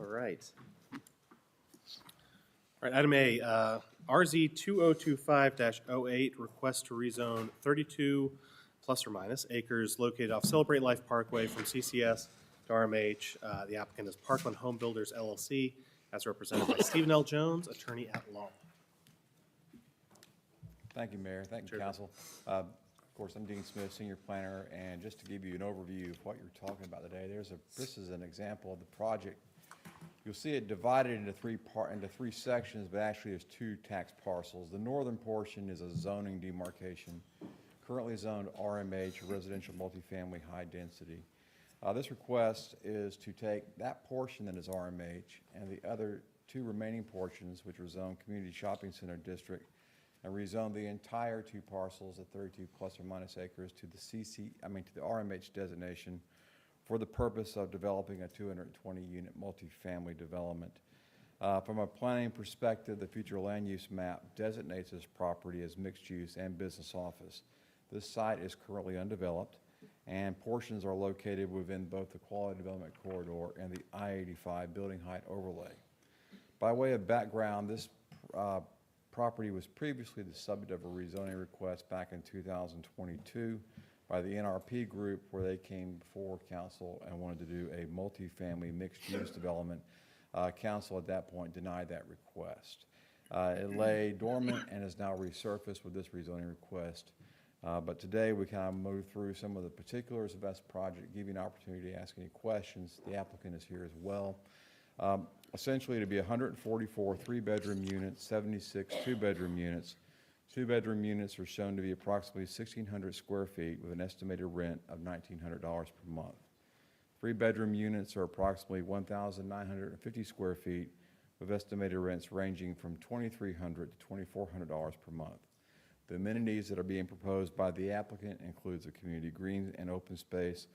All right. All right, item A, RZ 2025-08, request to rezone 32 plus or minus acres located off Celebrate Life Parkway from CCS to RMH. The applicant is Parkland Home Builders LLC, as represented by Stephen L. Jones, attorney at law. Thank you, Mayor. Thank you, Sure. Council. Of course, I'm Dean Smith, Senior Planner, and just to give you an overview of what you're talking about today, this is an example of the project. You'll see it divided into three sections, but actually there's two tax parcels. The northern portion is a zoning demarcation, currently zoned RMH, residential multifamily high density. This request is to take that portion that is RMH and the other two remaining portions, which are zoned Community Shopping Center District, and rezone the entire two parcels at 32 plus or minus acres to the RMH designation for the purpose of developing a 220-unit multifamily development. From a planning perspective, the future land use map designates this property as mixed use and business office. This site is currently undeveloped, and portions are located within both the Quality Development Corridor and the I-85 building height overlay. By way of background, this property was previously the subject of a rezoning request back in 2022 by the NRP group, where they came before council and wanted to do a multifamily mixed-use development. Council at that point denied that request. It lay dormant and is now resurfaced with this rezoning request. But today we kind of move through some of the particulars of this project, give you an opportunity to ask any questions. The applicant is here as well. Essentially, to be 144 three-bedroom units, 76 two-bedroom units. Two-bedroom units are shown to be approximately 1,600 square feet with an estimated rent of $1,900 per month. Three-bedroom units are approximately 1,950 square feet with estimated rents ranging from $2,300 to $2,400 per month. The amenities that are being proposed by the applicant includes a community green and open space,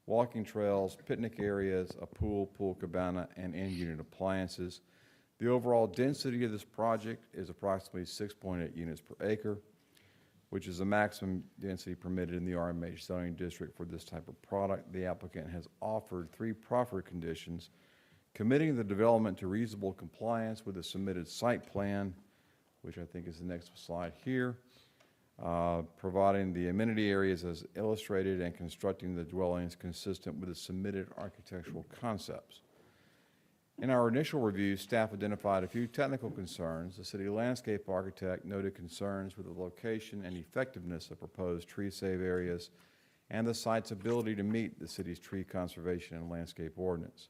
walking trails, picnic areas, a pool cabana, and in-unit appliances. The overall density of this project is approximately 6.8 units per acre, which is the maximum density permitted in the RMH zoning district for this type of product. The applicant has offered three proffer conditions: committing the development to reasonable compliance with the submitted site plan, which I think is the next slide here, providing the amenity areas as illustrated, and constructing the dwellings consistent with the submitted architectural concepts. In our initial review, staff identified a few technical concerns. The city landscape architect noted concerns with the location and effectiveness of proposed tree save areas and the site's ability to meet the city's tree conservation and landscape ordinance.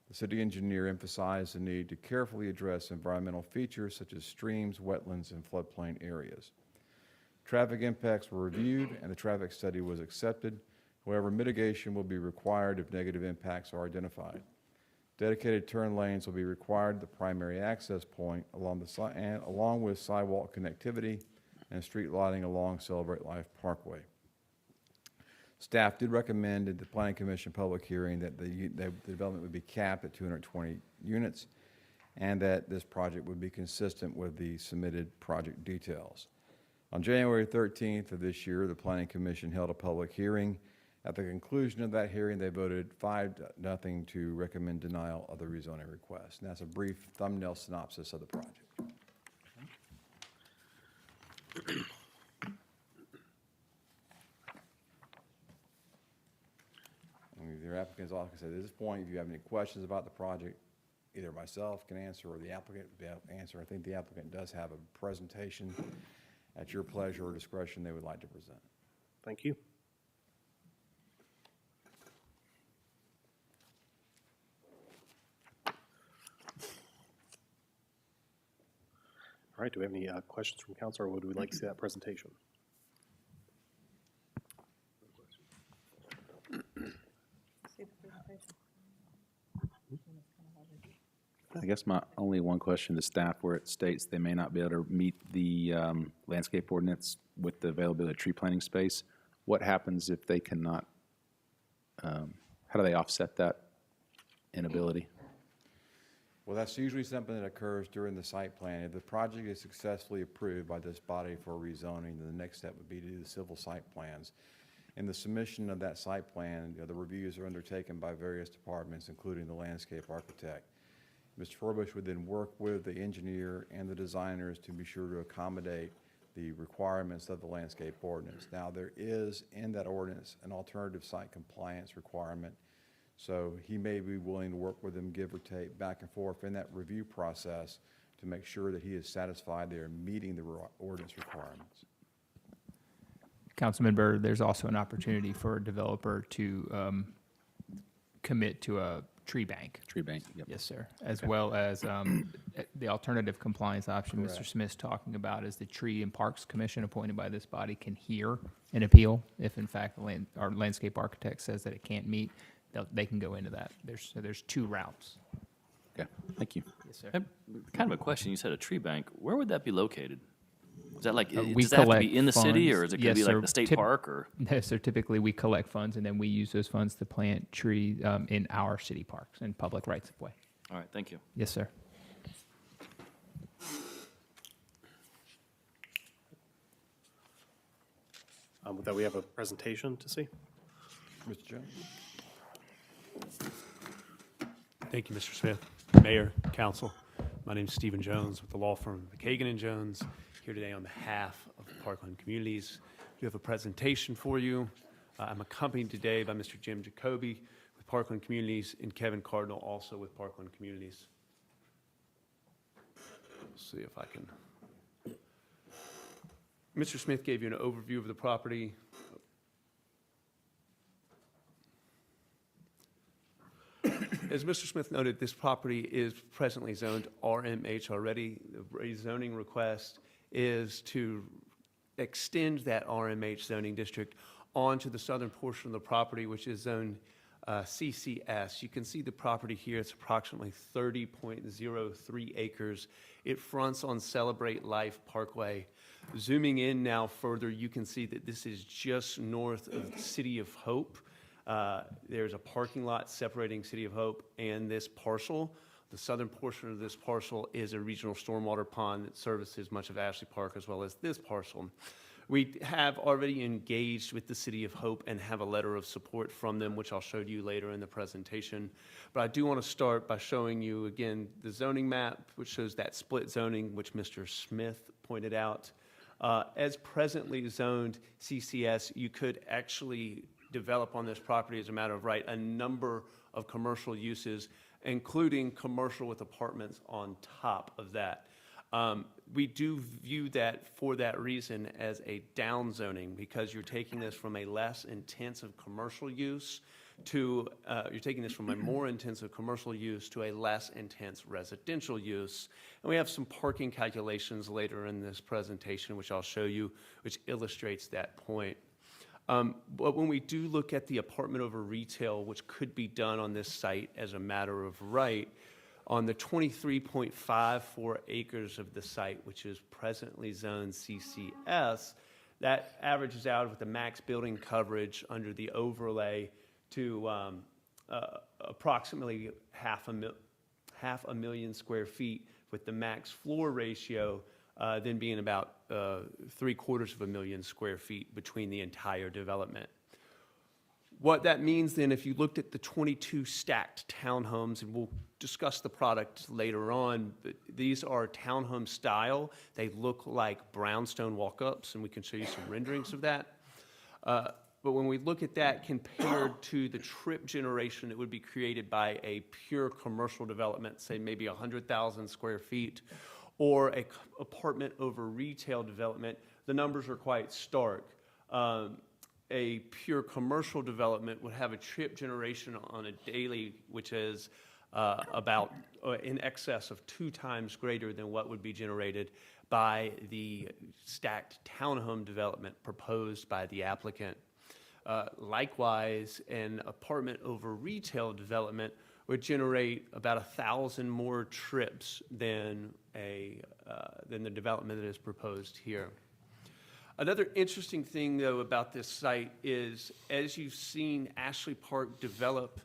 The city engineer emphasized the need to carefully address environmental features such as streams, wetlands, and floodplain areas. Traffic impacts were reviewed and the traffic study was accepted. However, mitigation will be required if negative impacts are identified. Dedicated turn lanes will be required at the primary access point along with sidewalk connectivity and street lighting along Celebrate Life Parkway. Staff did recommend at the Planning Commission public hearing that the development would be capped at 220 units and that this project would be consistent with the submitted project details. On January 13th of this year, the Planning Commission held a public hearing. At the conclusion of that hearing, they voted 5-0 to recommend denial of the rezoning request. And that's a brief thumbnail synopsis of the project. The applicant's office said at this point, if you have any questions about the project, either myself can answer or the applicant can answer. I think the applicant does have a presentation at your pleasure or discretion they would like to present. Thank you. All right, do we have any questions from council, or would we like to see that presentation? I guess my only one question to staff, where it states they may not be able to meet the landscape ordinance with the availability of tree planting space. What happens if they cannot, how do they offset that inability? Well, that's usually something that occurs during the site plan. If the project is successfully approved by this body for rezoning, then the next step would be to do the civil site plans. In the submission of that site plan, the reviews are undertaken by various departments, including the landscape architect. Mr. Forbush would then work with the engineer and the designers to be sure to accommodate the requirements of the landscape ordinance. Now, there is in that ordinance an alternative site compliance requirement, so he may be willing to work with them, give or take, back and forth in that review process to make sure that he is satisfied they are meeting the ordinance requirements. Councilman Byrd, there's also an opportunity for a developer to commit to a tree bank. Tree bank, yep. Yes, sir. As well as the alternative compliance option Mr. Correct. Smith's talking about is the Tree and Parks Commission appointed by this body can hear an appeal if in fact our landscape architect says that it can't meet, they can go into that. There's two routes. Okay, thank you. Yes, sir. Kind of a question. You said a tree bank. Where would that be located? Is that like, We does that have to collect be in the city, or funds. is it going Yes, to be sir. like the state Tip- park, or? No, so typically we collect funds and then we use those funds to plant trees in our city parks and public rights of way. All right, thank you. Yes, sir. With that, we have a presentation to see. Mr. Jones? Thank you, Mr. Smith, Mayor, Council. My name is Stephen Jones with the law firm McKagan and Jones, here today on behalf of Parkland Communities. We have a presentation for you. I'm accompanied today by Mr. Jim Jacoby with Parkland Communities and Kevin Cardinal, also with Parkland Communities. We'll see if I can. Mr. Smith gave you an overview of the property. As Mr. Smith noted, this property is presently zoned RMH already. The rezoning request is to extend that RMH zoning district onto the southern portion of the property, which is zone CCS. You can see the property here. It's approximately 30.03 acres. It fronts on Celebrate Life Parkway. Zooming in now further, you can see that this is just north of the City of Hope. There's a parking lot separating City of Hope and this parcel. The southern portion of this parcel is a regional stormwater pond that services much of Ashley Park as well as this parcel. We have already engaged with the City of Hope and have a letter of support from them, which I'll show you later in the presentation. But I do want to start by showing you again the zoning map, which shows that split zoning, which Mr. Smith pointed out. As presently zoned CCS, you could actually develop on this property as a matter of right a number of commercial uses, including commercial with apartments on top of that. We do view that for that reason as a downzoning because you're taking this from a less intensive commercial use to, you're taking this from a more intensive commercial use to a less intense residential use. And we have some parking calculations later in this presentation, which I'll show you, which illustrates that point. But when we do look at the apartment over retail, which could be done on this site as a matter of right, on the 23.54 acres of the site, which is presently zoned CCS, that averages out with the max building coverage under the overlay to approximately half a million square feet, with the max floor ratio then being about 750,000 square feet between the entire development. What that means then, if you looked at the 22 stacked townhomes, and we'll discuss the product later on, but these are townhome style. They look like brownstone walk-ups, and we can show you some renderings of that. But when we look at that compared to the trip generation that would be created by a pure commercial development, say maybe 100,000 square feet, or an apartment over retail development, the numbers are quite stark. A pure commercial development would have a trip generation on a daily, which is about in excess of 2 times greater than what would be generated by the stacked townhome development proposed by the applicant. Likewise, an apartment over retail development would generate about 1,000 more trips than the development that is proposed here. Another interesting thing, though, about this site is, as you've seen Ashley Park develop,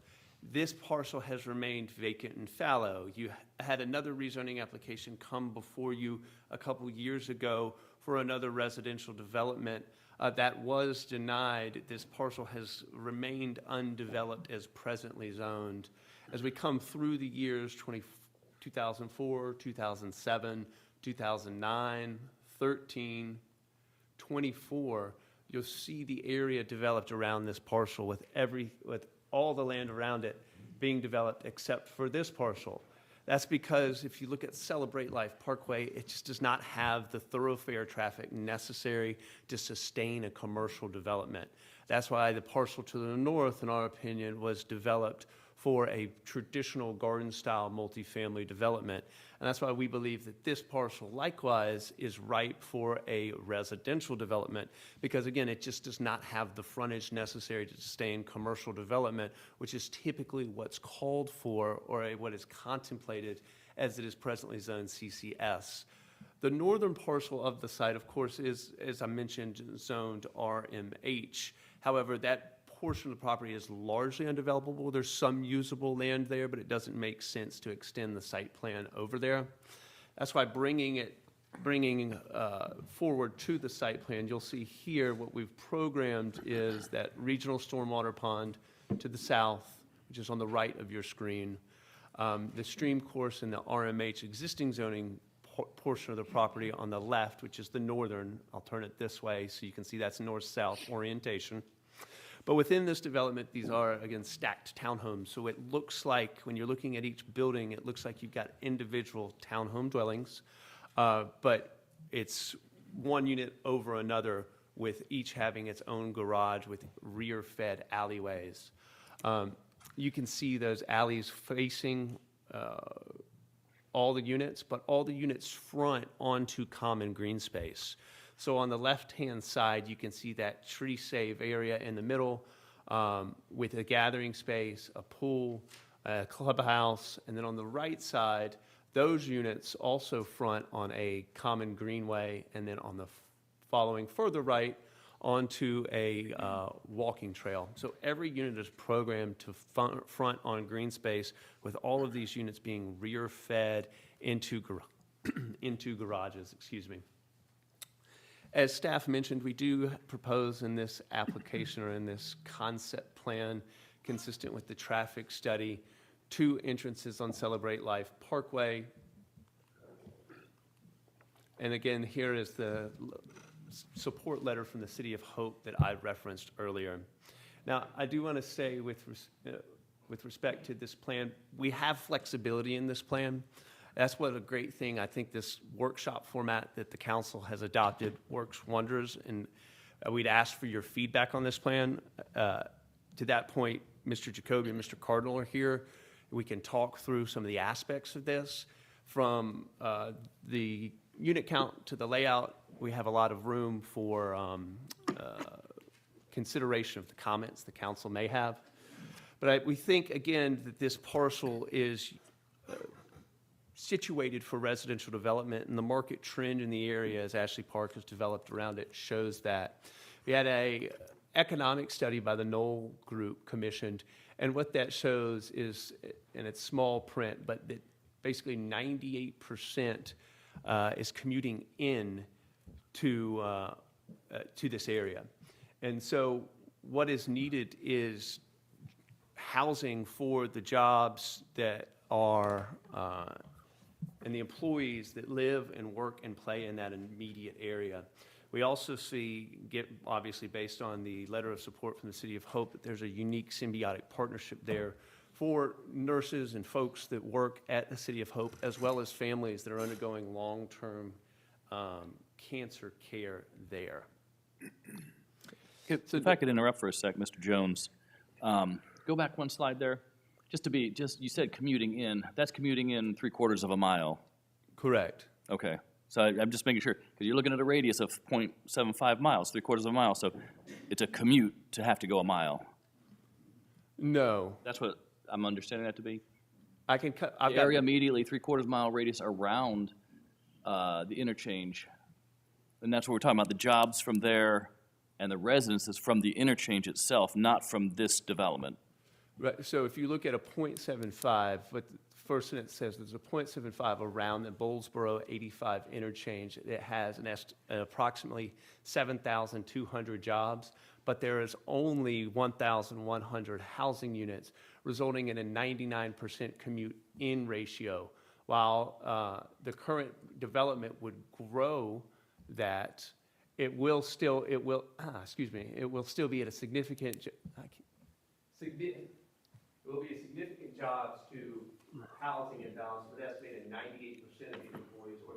this parcel has remained vacant and fallow. You had another rezoning application come before you a couple years ago for another residential development that was denied. This parcel has remained undeveloped as presently zoned. As we come through the years 2004, 2007, 2009, 13, 24, you'll see the area developed around this parcel with all the land around it being developed except for this parcel. That's because if you look at Celebrate Life Parkway, it just does not have the thoroughfare traffic necessary to sustain a commercial development. That's why the parcel to the north, in our opinion, was developed for a traditional garden-style multifamily development. And that's why we believe that this parcel likewise is ripe for a residential development, because again, it just does not have the frontage necessary to sustain commercial development, which is typically what's called for or what is contemplated as it is presently zoned CCS. The northern parcel of the site, of course, is, as I mentioned, zoned RMH. However, that portion of the property is largely undevelopable. There's some usable land there, but it doesn't make sense to extend the site plan over there. That's why bringing forward to the site plan, you'll see here what we've programmed is that regional stormwater pond to the south, which is on the right of your screen, the stream course in the RMH existing zoning portion of the property on the left, which is the northern. I'll turn it this way so you can see that's north-south orientation. But within this development, these are, again, stacked townhomes. So it looks like, when you're looking at each building, it looks like you've got individual townhome dwellings, but it's one unit over another, with each having its own garage with rear-fed alleyways. You can see those alleys facing all the units, but all the units front onto common green space. So on the left-hand side, you can see that tree save area in the middle with a gathering space, a pool, a clubhouse, and then on the right side, those units also front on a common greenway, and then on the following further right onto a walking trail. So every unit is programmed to front on green space, with all of these units being rear-fed into garages, excuse me. As staff mentioned, we do propose in this application, or in this concept plan, consistent with the traffic study, 2 entrances on Celebrate Life Parkway. And again, here is the support letter from the City of Hope that I referenced earlier. Now, I do want to say with respect to this plan, we have flexibility in this plan. That's what a great thing, I think this workshop format that the council has adopted works wonders, and we'd ask for your feedback on this plan. To that point, Mr. Jacoby and Mr. Cardinal are here. We can talk through some of the aspects of this. From the unit count to the layout, we have a lot of room for consideration of the comments the council may have. But we think, again, that this parcel is situated for residential development, and the market trend in the area, as Ashley Park has developed around it, shows that. We had a economic study by the Knoll Group commissioned, and what that shows is, and it's small print, but that basically 98% is commuting in to this area. And so what is needed is housing for the jobs that are and the employees that live and work and play in that immediate area. We also see, obviously based on the letter of support from the City of Hope, that there's a unique symbiotic partnership there for nurses and folks that work at the City of Hope, as well as families that are undergoing long-term cancer care there. If I could interrupt for a sec, Mr. Jones, go back one slide there. You said commuting in. That's commuting in 3/4 of a mile. Correct. Okay. So I'm just making sure, because you're looking at a radius of 0.75 miles, 3/4 of a mile. So it's a commute to have to go a mile. No. That's what I'm understanding that to be. I can cut. The area immediately 3/4 mile radius around the interchange. And that's what we're talking about, the jobs from there and the residences from the interchange itself, not from this development. Right, so if you look at a 0.75, what the first sentence says, there's a 0.75 around the Bowlesboro 85 interchange. It has approximately 7,200 jobs, but there is only 1,100 housing units, resulting in a 99% commute in ratio While the current development would grow that, it will still be at a significant, it will be a significant jobs to housing imbalance, with estimated 98% of these employees, or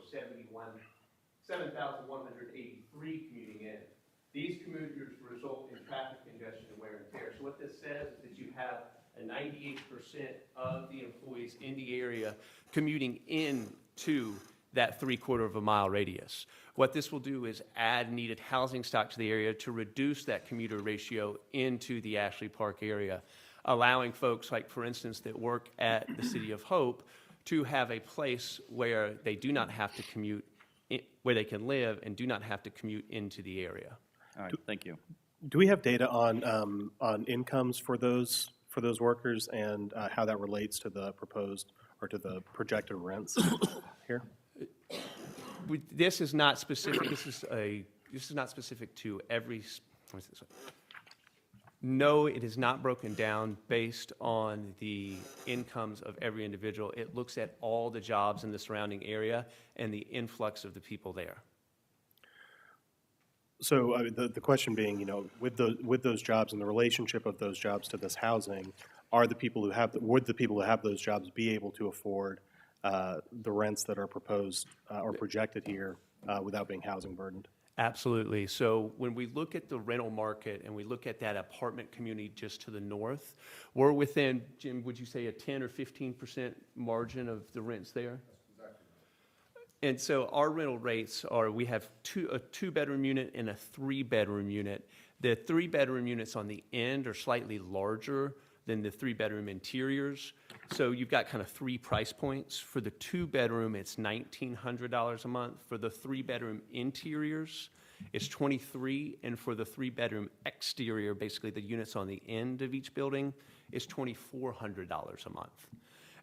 7,183 commuting in. These commuters result in traffic congestion and wear and tear. So what this says is that you have a 98% of the employees in the area commuting into that 3/4 of a mile radius. What this will do is add needed housing stock to the area to reduce that commuter ratio into the Ashley Park area, allowing folks, like for instance, that work at the City of Hope to have a place where they do not have to commute, where they can live and do not have to commute into the area. All right, thank you. Do we have data on incomes for those workers and how that relates to the proposed or to the projected rents here? This is not specific. This is not specific to every. No, it is not broken down based on the incomes of every individual. It looks at all the jobs in the surrounding area and the influx of the people there. So the question being, you know, with those jobs and the relationship of those jobs to this housing, would the people who have those jobs be able to afford the rents that are proposed or projected here without being housing burdened? Absolutely. So when we look at the rental market and we look at that apartment community just to the north, we're within, Jim, would you say a 10 or 15% margin of the rents there? And so our rental rates are, we have a 2-bedroom unit and a 3-bedroom unit. The 3-bedroom units on the end are slightly larger than the 3-bedroom interiors. So you've got kind of 3 price points. For the 2-bedroom, it's $1,900 a month. For the 3-bedroom interiors, it's $2,300. And for the 3-bedroom exterior, basically the units on the end of each building, is $2,400 a month.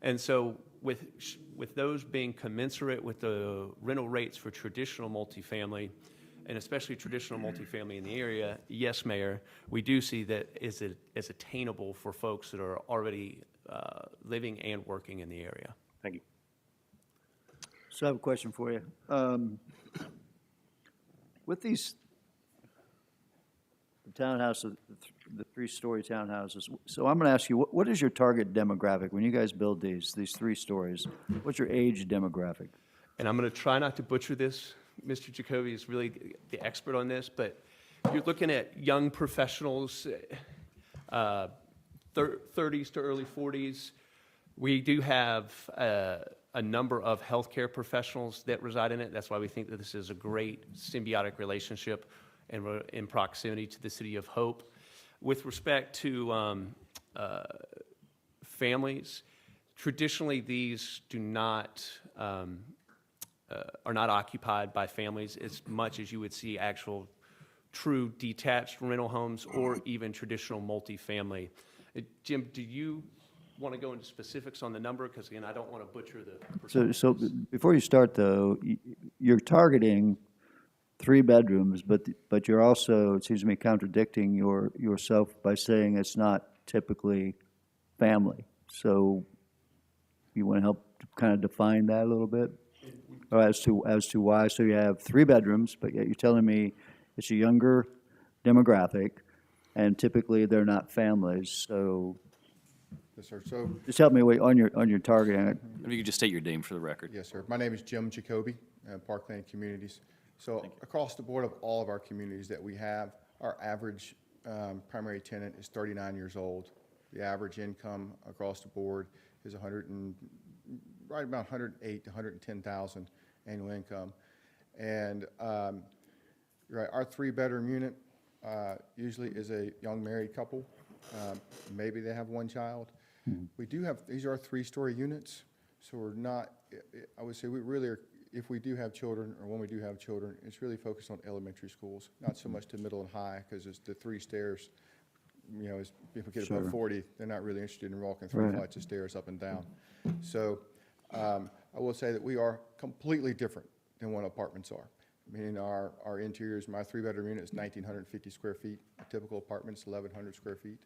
And so with those being commensurate with the rental rates for traditional multifamily, and especially traditional multifamily in the area, yes, Mayor, we do see that as attainable for folks that are already living and working in the area. Thank you. So I have a question for you. With these townhouses, the 3-story townhouses, so I'm going to ask you, what is your target demographic when you guys build these 3 stories? What's your age demographic? And I'm going to try not to butcher this. Mr. Jacoby is really the expert on this, but you're looking at young professionals, 30s to early 40s. We do have a number of healthcare professionals that reside in it. That's why we think that this is a great symbiotic relationship and we're in proximity to the City of Hope. With respect to families, traditionally these do not are not occupied by families as much as you would see actual true detached rental homes or even traditional multifamily. Jim, do you want to go into specifics on the number? Because again, I don't want to butcher the percentage. So before you start, though, you're targeting 3 bedrooms, but you're also, it seems to me, contradicting yourself by saying it's not typically family. So you want to help kind of define that a little bit? Or as to why? So you have 3 bedrooms, but yet you're telling me it's a younger demographic, and typically they're not families. So Yes, sir. So, just help me on your targeting. If you could just state your name for the record. yes, sir. My name is Jim Jacoby, Parkland Communities. So across the board of all of our communities that we have, our average primary tenant is 39 years old. The average income across the board is right about 108 to 110,000 annual income. And right, our 3-bedroom unit usually is a young married couple. Maybe they have 1 child. We do have, these are 3-story units, so we're not, I would say we really are, if we do have children, or when we do have children, it's really focused on elementary schools, not so much to middle and high, because it's the 3 stairs, you know, as people get above 40, they're not really interested in walking 3 flights of stairs up and down. So I will say that we are completely different than what apartments are. Meaning our interiors, my 3-bedroom unit is 1,950 square feet. A typical apartment is 1,100 square feet.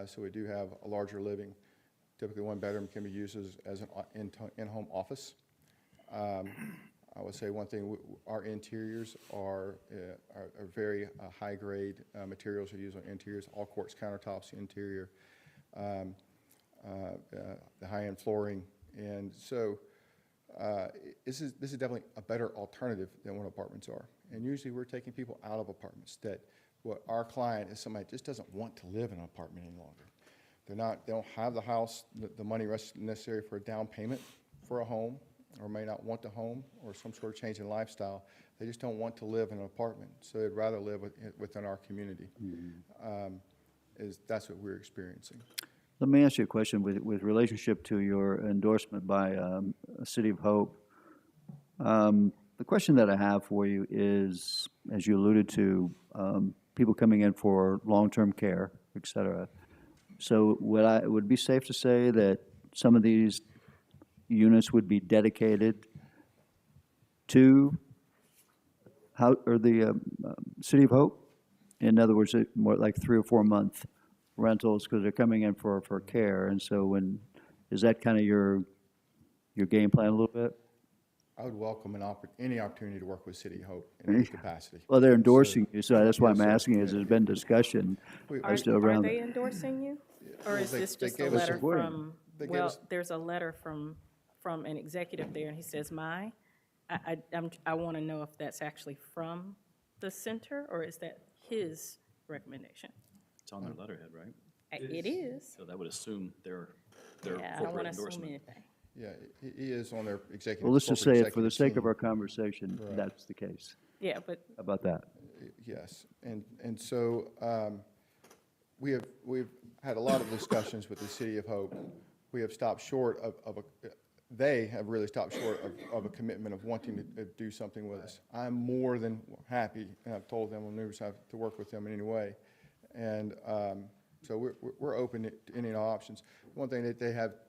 So we do have a larger living Typically, one bedroom can be used as an in-home office. I would say one thing, our interiors are very high-grade materials are used on interiors, all quartz countertops, interior, the high-end flooring. And so this is definitely a better alternative than what apartments are. And usually we're taking people out of apartments that what our client is somebody that just doesn't want to live in an apartment any longer. They don't have the house, the money necessary for a down payment for a home, or may not want a home or some sort of change in lifestyle. They just don't want to live in an apartment, so they'd rather live within our community. That's what we're experiencing. Let me ask you a question with relationship to your endorsement by City of Hope. The question that I have for you is, as you alluded to, people coming in for long-term care, et cetera. So would it be safe to say that some of these units would be dedicated to the City of Hope? In other words, more like 3 or 4 month rentals because they're coming in for care. And so is that kind of your game plan a little bit? I would welcome any opportunity to work with City of Hope in any capacity. Well, they're endorsing you, so that's why I'm Yes, sir. asking, is there's been discussion Are as to around. they endorsing you? Or is Well, this they just a gave us letter supporting. from, They gave well, us- there's a letter from an executive there, and he says, I want to know if that's actually from the center, or is that his recommendation? It's on their letterhead, right? It is. So that would assume their Yeah, I don't corporate want to assume endorsement. anything. Yeah, he is on their executive. Well, let's just say corporate it for the executive sake of team. our conversation, Right. that's the case. Yeah, but How about that? Yes, and so we've had a lot of discussions with the City of Hope. We have stopped short they have really stopped short of a commitment of wanting to do something with us. I'm more than happy, and I've told them on numerous times, to work with them in any way. And so we're open to any options. One thing that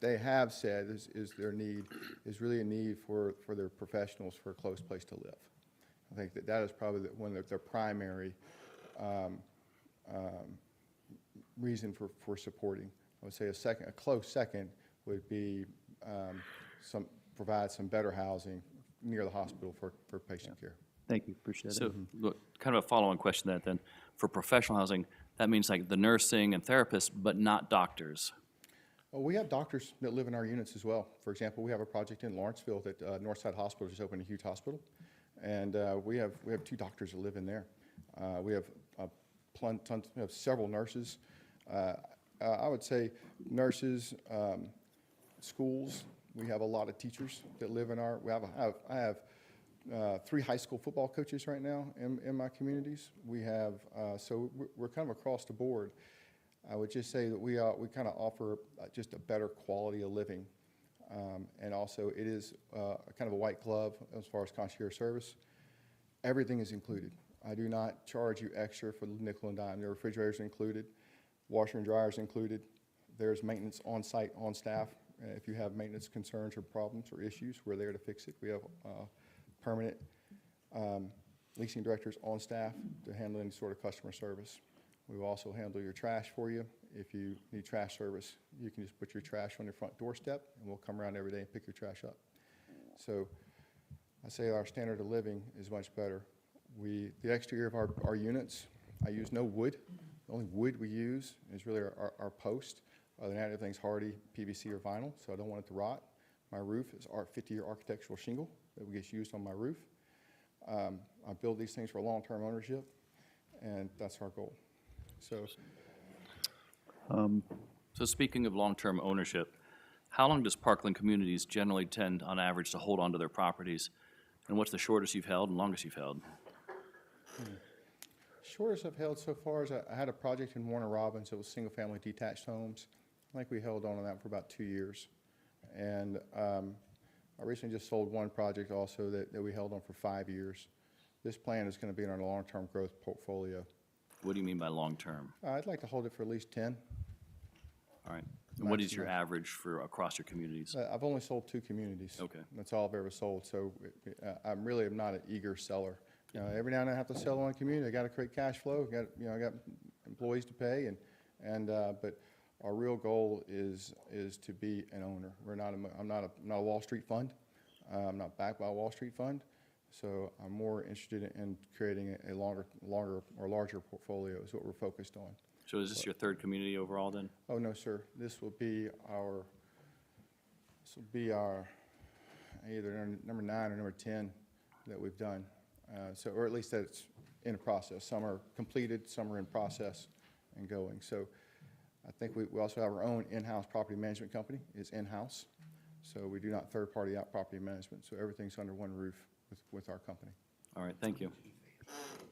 they have said is their need is really a need for their professionals for a close place to live. I think that is probably one of their primary reason for supporting. I would say a close second would be provide some better housing near the hospital for patient care. Thank you, appreciate it. So, look, kind of a follow-on question to that then. For professional housing, that means like the nursing and therapists, but not doctors. Well, we have doctors that live in our units as well. For example, we have a project in Lawrenceville that Northside Hospital just opened, a huge hospital, and we have 2 doctors that live in there. We have several nurses. I would say nurses, schools. We have a lot of teachers that live in our. I have 3 high school football coaches right now in my communities. We have so we're kind of across the board. I would just say that we kind of offer just a better quality of living, and also it is kind of a white glove as far as concierge service. Everything is included. I do not charge you extra for the nickel and dime. The refrigerator's included, washer and dryer's included. There's maintenance on site, on staff. If you have maintenance concerns or problems or issues, we're there to fix it. We have permanent leasing directors on staff to handle any sort of customer service. We will also handle your trash for you. If you need trash service, you can just put your trash on your front doorstep, and we'll come around every day and pick your trash up. So I say our standard of living is much better. The exterior of our units, I use no wood. The only wood we use is really our post. Other than that, everything's hardy, PVC or vinyl, so I don't want it to rot. My roof is our 50-year architectural shingle that gets used on my roof. I build these things for long-term ownership, and that's our goal. So speaking of long-term ownership, how long does Parkland Communities generally tend, on average, to hold onto their properties? And what's the shortest you've held and longest you've held? Shortest I've held so far is I had a project in Warner Robins. It was single-family detached homes. I think we held on to that for about 2 years. And I recently just sold one project also that we held on for 5 years. This plan is going to be in our long-term growth portfolio. What do you mean by long-term? I'd like to hold it for at least 10. All right. And what is your average for across your communities? I've only sold 2 communities. Okay. That's all I've ever sold. So I'm really not an eager seller. You know, every now and then I have to sell one community. I got to create cash flow. I got employees to pay, but our real goal is to be an owner. I'm not a Wall Street fund. I'm not backed by a Wall Street fund. So I'm more interested in creating a longer or larger portfolio is what we're focused on. So is this your third community overall then? Oh, no, sir. This will be our either number 9 or number 10 that we've done. Or at least that's in a process. Some are completed, some are in process and going. So I think we also have our own in-house property management company. It's in-house. So we do not third-party out property management. So everything's under one roof with our company. All right, thank you.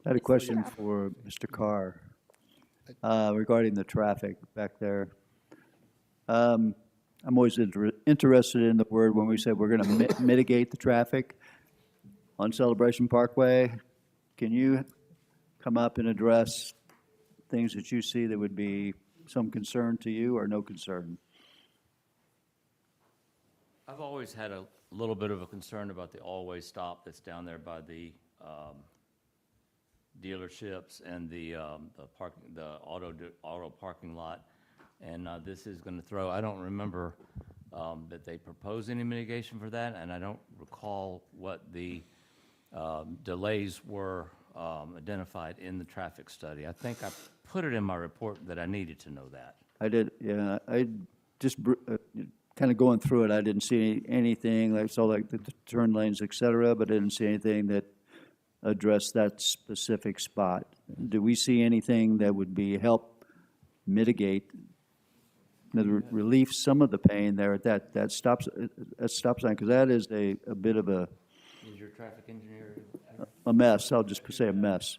I had a question for Mr. Carr regarding the traffic back there. I'm always interested in the word when we say we're going to mitigate the traffic on Celebration Parkway. Can you come up and address things that you see that would be some concern to you or no concern? I've always had a little bit of a concern about the all-way stop that's down there by the dealerships and the auto parking lot. And this is going to throw, I don't remember that they proposed any mitigation for that, and I don't recall what the delays were identified in the traffic study. I think I put it in my report that I needed to know that. I did, yeah. I just kind of going through it, I didn't see anything, I saw like the turn lanes, et cetera, but I didn't see anything that addressed that specific spot. Do we see anything that would help mitigate, relieve some of the pain there at that stop sign? Because that is a bit of a Is your traffic engineer? mess. I'll just say a mess.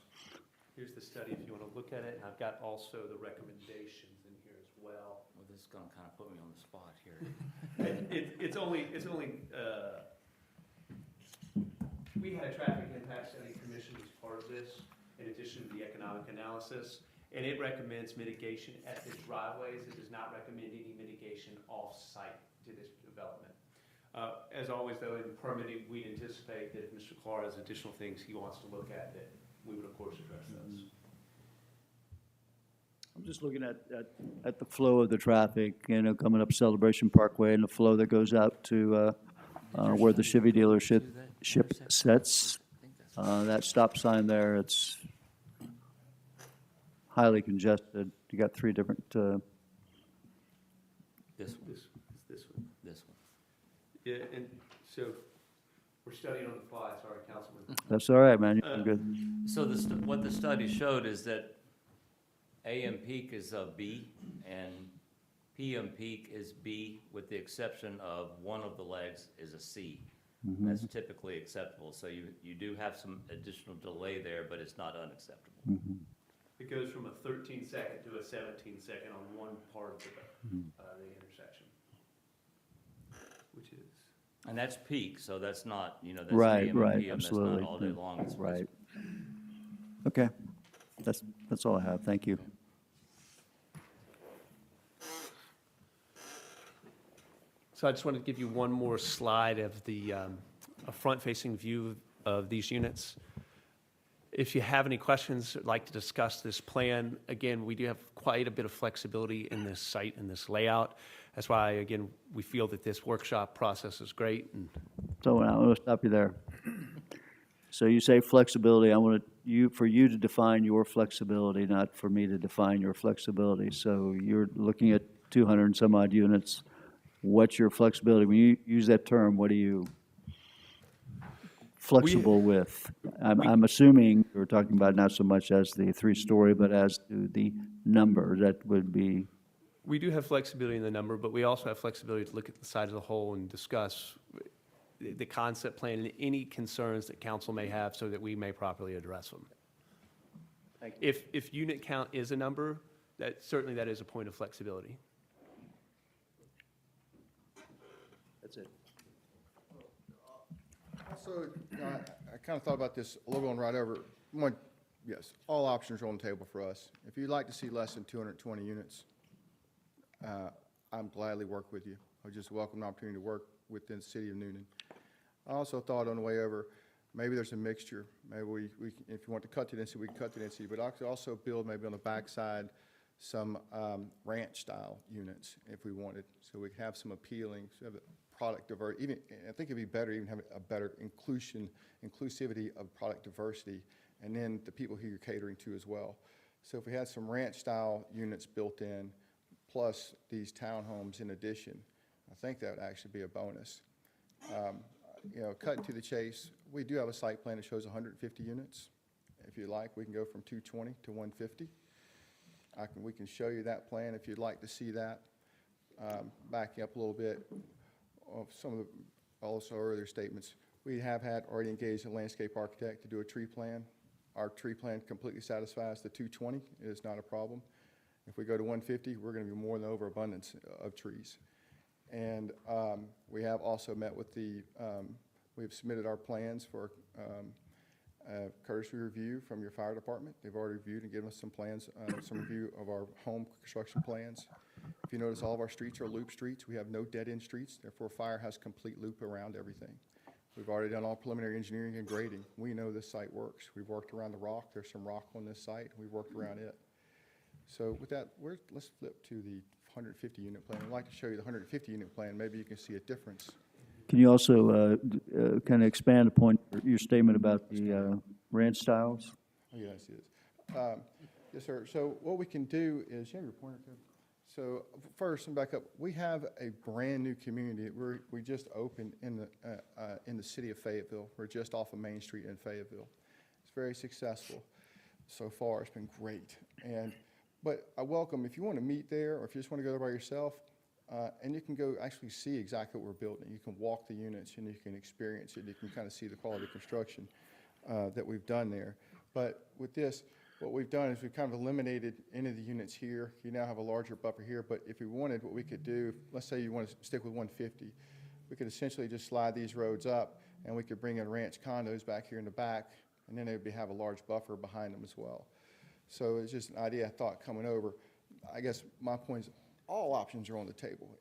Here's the study if you want to look at it, and I've got also the recommendations in here as well. Well, this is going to kind of put me on the spot here. It's only, we had a traffic impact study commission as part of this, in addition to the economic analysis, and it recommends mitigation at the driveways. It does not recommend any mitigation off-site to this development. As always, though, in permitting, we anticipate that if Mr. Clark has additional things he wants to look at, that we would, of course, address those. I'm just looking at the flow of the traffic, coming up Celebration Parkway and the flow that goes out to where the Chevy dealership sets. That stop sign there, it's highly congested. You got 3 different, This one, This one. this one. Yeah, and so we're studying on the fly. Sorry, Councilman. that's all right, man, you're good. So what the study showed is that AM peak is a B and PM peak is B, with the exception of one of the legs is a C. That's typically acceptable. So you do have some additional delay there, but it's not unacceptable. It goes from a 13-second to a 17-second on one part of the intersection, which is. And that's peak, so that's not, that's Right, AM right, and PM, absolutely. that's not all day long. It's Right. Okay, that's all I have, thank you. So I just wanted to give you one more slide of the a front-facing view of these units. If you have any questions, or like to discuss this plan, again, we do have quite a bit of flexibility in this site and this layout. That's why, again, we feel that this workshop process is great. And So I'm going to stop you there. So you say flexibility, I want for you to define your flexibility, not for me to define your flexibility. So you're looking at 200 and some odd units. What's your flexibility? When you use that term, what are you flexible with? I'm assuming you're talking about not so much as the 3-story, but as to the number. That would be. we do have flexibility in the number, but we also have flexibility to look at the side of the whole and discuss the concept plan and any concerns that council may have so that we may properly address them. If unit count is a number, that is a point of flexibility. That's it. Also, I kind of thought about this a little on right over. Yes, all options are on the table for us. If you'd like to see less than 220 units, I'm gladly work with you. I just welcome the opportunity to work within the city of Newnan. I also thought on the way over, maybe there's a mixture. Maybe we if you want to cut the density, we can cut the density, but I could also build maybe on the backside some ranch-style units if we wanted, so we could have some appealing, so have a product diversity. Even, I think it'd be better even having a better inclusivity of product diversity, and then the people who you're catering to as well. So if we had some ranch-style units built in, plus these townhomes in addition, I think that would actually be a bonus. You know, cutting to the chase, we do have a site plan that shows 150 units. If you'd like, we can go from 220 to 150. We can show you that plan if you'd like to see that. Backing up a little bit of some of the also earlier statements, we have had already engaged a landscape architect to do a tree plan. Our tree plan completely satisfies the 220. It is not a problem. If we go to 150, we're going to be more than overabundance of trees. And we have also met with we've submitted our plans for courtesy review from your fire department. They've already reviewed and given us some plans, some review of our home construction plans. If you notice, all of our streets are loop streets. We have no dead-end streets. Therefore, fire has complete loop around everything. We've already done all preliminary engineering and grading. We know this site works. We've worked around the rock. There's some rock on this site. We've worked around it. So with that, let's flip to the 150 unit plan. I'd like to show you the 150 unit plan. Maybe you can see a difference. Can you also kind of expand upon your statement about the ranch styles? Oh, yes, yes. Yes, sir. So what we can do is, you have your pointer code? So first, and back up, we have a brand-new community. We just opened in the city of Fayetteville. We're just off of Main Street in Fayetteville. It's very successful so far. It's been great. But I welcome, if you want to meet there, or if you just want to go there by yourself, and you can go actually see exactly what we're building. You can walk the units and you can experience it. You can kind of see the quality of construction that we've done there. But with this, what we've done is we've kind of eliminated any of the units here. You now have a larger buffer here, but if we wanted, what we could do, let's say you want to stick with 150, we could essentially just slide these roads up and we could bring in ranch condos back here in the back, and then they would have a large buffer behind them as well. So it's just an idea I thought coming over. I guess my point is all options are on the table.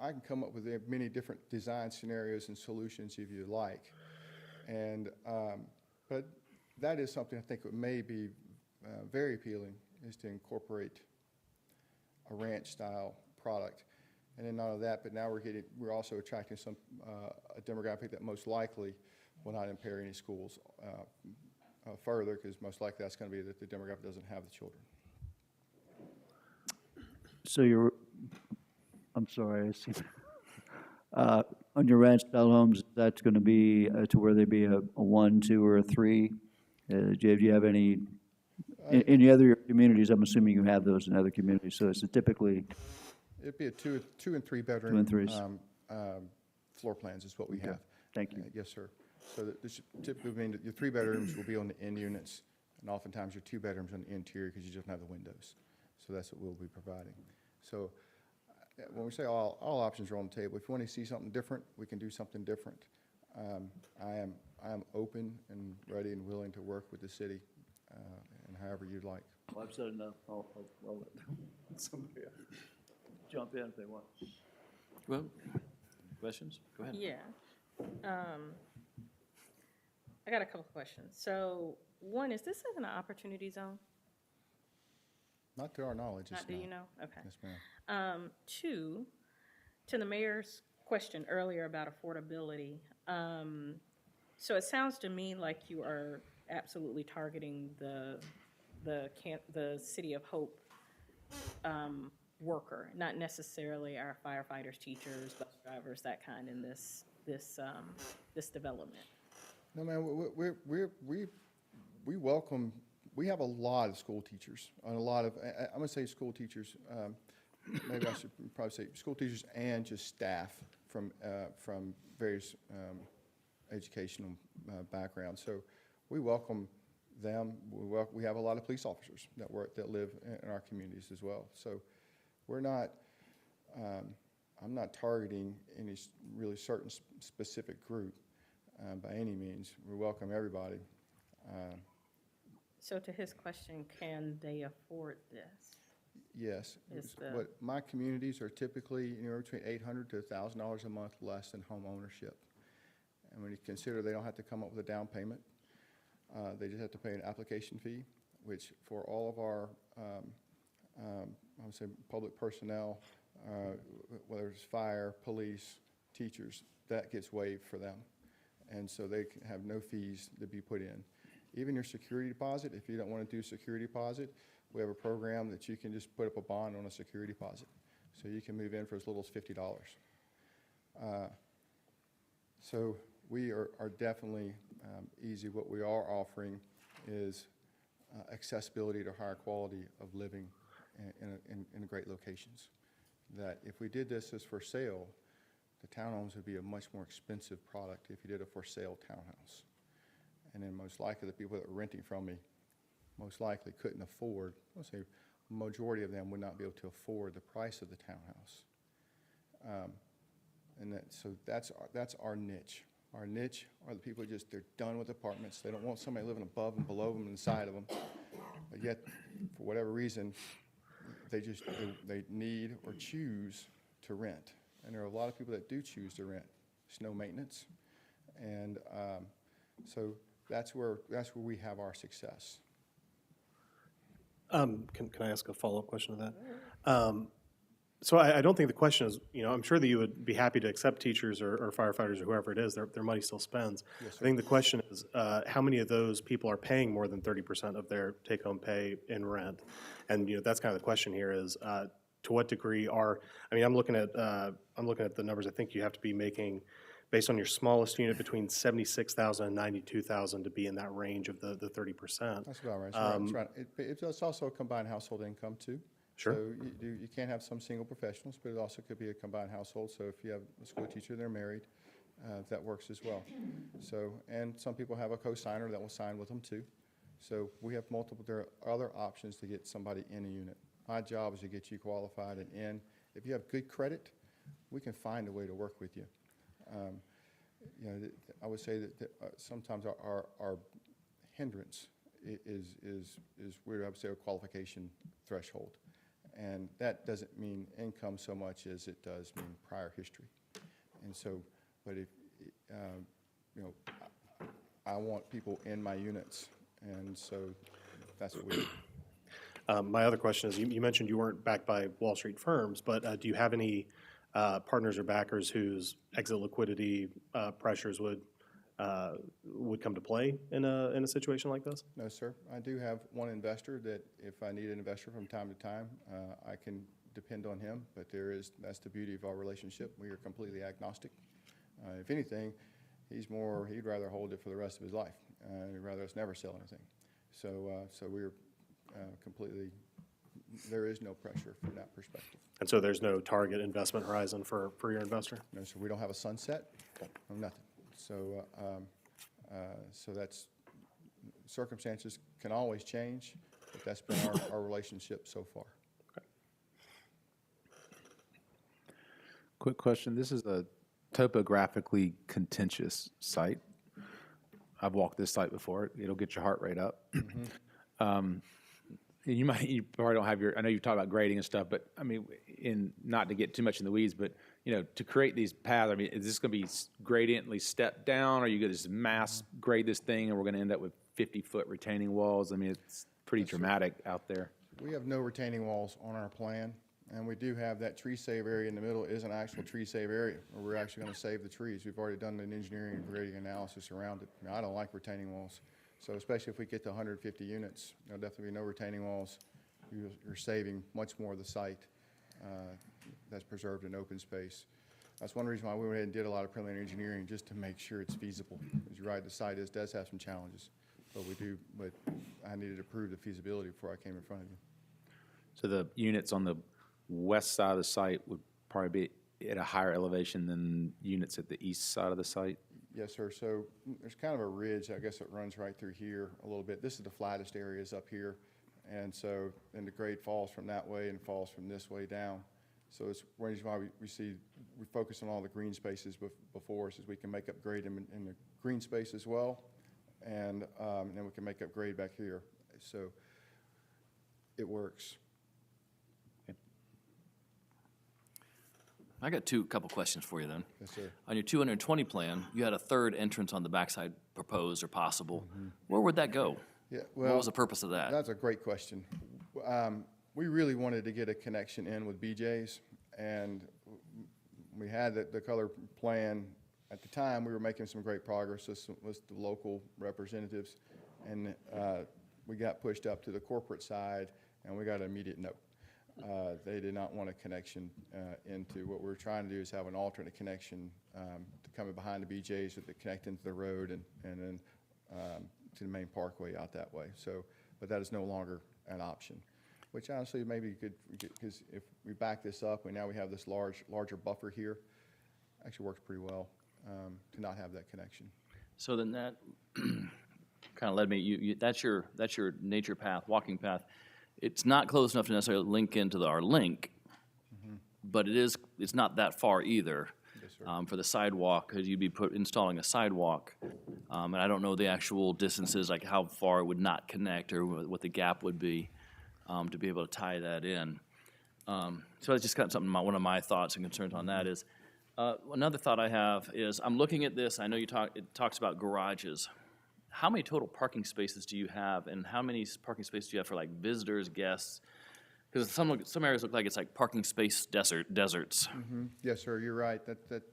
I can come up with many different design scenarios and solutions if you like. And, but that is something I think that may be very appealing, is to incorporate a ranch style product. And then not only that, but now we're also attracting a demographic that most likely will not impair any schools further, because most likely that's going to be that the demographic doesn't have the children. So I'm sorry, I see. On your ranch style homes, that's going to be to where they be a 1, 2, or a 3. Do you have any other communities? I'm assuming you have those in other communities. So it's typically It'd be a two and three bedroom. 2 and 3s. Floor plans is what we have. Thank you. Yes, sir. So this typically mean that your 3 bedrooms will be on the end units, and oftentimes your 2 bedrooms on the interior because you just don't have the windows. So that's what we'll be providing. So when we say all options are on the table, if you want to see something different, we can do something different. I am open and ready and willing to work with the city and however you'd like. Well, I've said enough. I'll let somebody else jump in if they want. Well, questions? Go ahead. Yeah. I got a couple of questions. So one, is this an opportunity zone? Not to our knowledge. Not, do you know? Okay. Yes, ma'am. 2, to the mayor's question earlier about affordability. So it sounds to me like you are absolutely targeting the City of Hope worker, not necessarily our firefighters, teachers, bus drivers, that kind in this development. No, man, we welcome, we have a lot of school teachers, and a lot of, I'm going to say school teachers, maybe I should probably say school teachers and just staff from various educational backgrounds. So we welcome them. We have a lot of police officers that live in our communities as well. So we're not, I'm not targeting any really certain specific group by any means. We welcome everybody. So to his question, can they afford this? Yes. Is What my communities are typically anywhere between $800 to $1,000 a month less than home ownership. And when you consider they don't have to come up with a down payment, they just have to pay an application fee. which for all of our, I would say, public personnel, whether it's fire, police, teachers, that gets waived for them. And so they can have no fees to be put in. Even your security deposit, if you don't want to do security deposit, we have a program that you can just put up a bond on a security deposit. So you can move in for as little as $50. So we are definitely easy. What we are offering is accessibility to higher quality of living in great locations. That if we did this as for sale, the townhomes would be a much more expensive product if you did a for sale townhouse. And then most likely the people that were renting from me most likely couldn't afford, let's say majority of them would not be able to afford the price of the townhouse. So that's our niche. Our niche are the people just, they're done with apartments. They don't want somebody living above and below them and inside of them. But yet, for whatever reason, they need or choose to rent. And there are a lot of people that do choose to rent. There's no maintenance. And so that's where we have our success. Can I ask a follow-up question to that? So I don't think the question is, I'm sure that you would be happy to accept teachers or firefighters or whoever it is, their money still spends. Yes, I think the question is, how many of those people are paying more than 30% of their take-home pay in rent? And, that's kind of the question here is, to what degree I'm looking at the numbers. I think you have to be making, based on your smallest unit, between 76,000 and 92,000 to be in that range of the 30%. That's about right. That's right. It's also a combined household income too. Sure. So you can have some single professionals, but it also could be a combined household. So if you have a school teacher, they're married, that works as well. So, and some people have a co-signer that will sign with them too. So we have there are other options to get somebody in a unit. My job is to get you qualified and in. If you have good credit, we can find a way to work with you. I would say that sometimes our hindrance is where I would say a qualification threshold. And that doesn't mean income so much as it does mean prior history. And so, but if, I want people in my units, and so that's what we do. My other question is, you mentioned you weren't backed by Wall Street firms, but do you have any partners or backers whose exit liquidity pressures would come to play in a situation like this? No, sir. I do have one investor that if I need an investor from time to time, I can depend on him, but that's the beauty of our relationship. We are completely agnostic. If anything, he'd rather hold it for the rest of his life. He'd rather us never sell anything. So we're completely, there is no pressure from that perspective. And so there's no target investment horizon for your investor? No, sir. We don't have a sunset, no nothing. So, so that's, circumstances can always change, but that's been our relationship so far. Quick question. This is a topographically contentious site. I've walked this site before. It'll get your heart rate up. Mm-hmm. You probably don't have I know you've talked about grading and stuff, but not to get too much in the weeds, but to create these paths, is this going to be gradiently stepped down, or are you going to just mass grade this thing and we're going to end up with 50-foot retaining walls? It's pretty dramatic out there. We have no retaining walls on our plan, and we do have that tree save area in the middle is an actual tree save area where we're actually going to save the trees. We've already done an engineering and grading analysis around it. I don't like retaining walls. So especially if we get to 150 units, there'll definitely be no retaining walls. You're saving much more of the site that's preserved in open space. That's one reason why we went ahead and did a lot of preliminary engineering, just to make sure it's feasible. As you're right, the site does have some challenges, but I needed to prove the feasibility before I came in front of you. So the units on the west side of the site would probably be at a higher elevation than units at the east side of the site? Yes, sir. So there's kind of a ridge, I guess it runs right through here a little bit. This is the flattest areas up here. And so then the grade falls from that way and falls from this way down. So it's one reason why we focus on all the green spaces before us, is we can make up grade in the green space as well. And then we can make up grade back here. So it works. I got couple questions for you then. Yes, sir. On your 220 plan, you had a third entrance on the backside proposed or possible. Where would that go? Yeah, What well, was the purpose of that? that's a great question. We really wanted to get a connection in with BJ's, and we had the color plan. At the time, we were making some great progress with the local representatives, and we got pushed up to the corporate side, and we got an immediate no. They did not want a connection into what we were trying to do is have an alternate connection coming behind the BJ's that connect into the road and then to the main parkway out that way. So, but that is no longer an option, which honestly maybe could, because if we back this up, now we have this larger buffer here, actually works pretty well to not have that connection. So then that kind of led me, that's your nature path, walking path. It's not close enough to necessarily link into our link, but it's not that far either. Yes, sir. For the sidewalk, because you'd be installing a sidewalk. And I don't know the actual distances, like how far it would not connect or what the gap would be to be able to tie that in. So that's just kind of something, one of my thoughts and concerns on that is, another thought I have is, I'm looking at this, I know it talks about garages. How many total parking spaces do you have, and how many parking spaces do you have for like visitors, guests? Because some areas look like it's like parking space deserts. Yes, sir, you're right.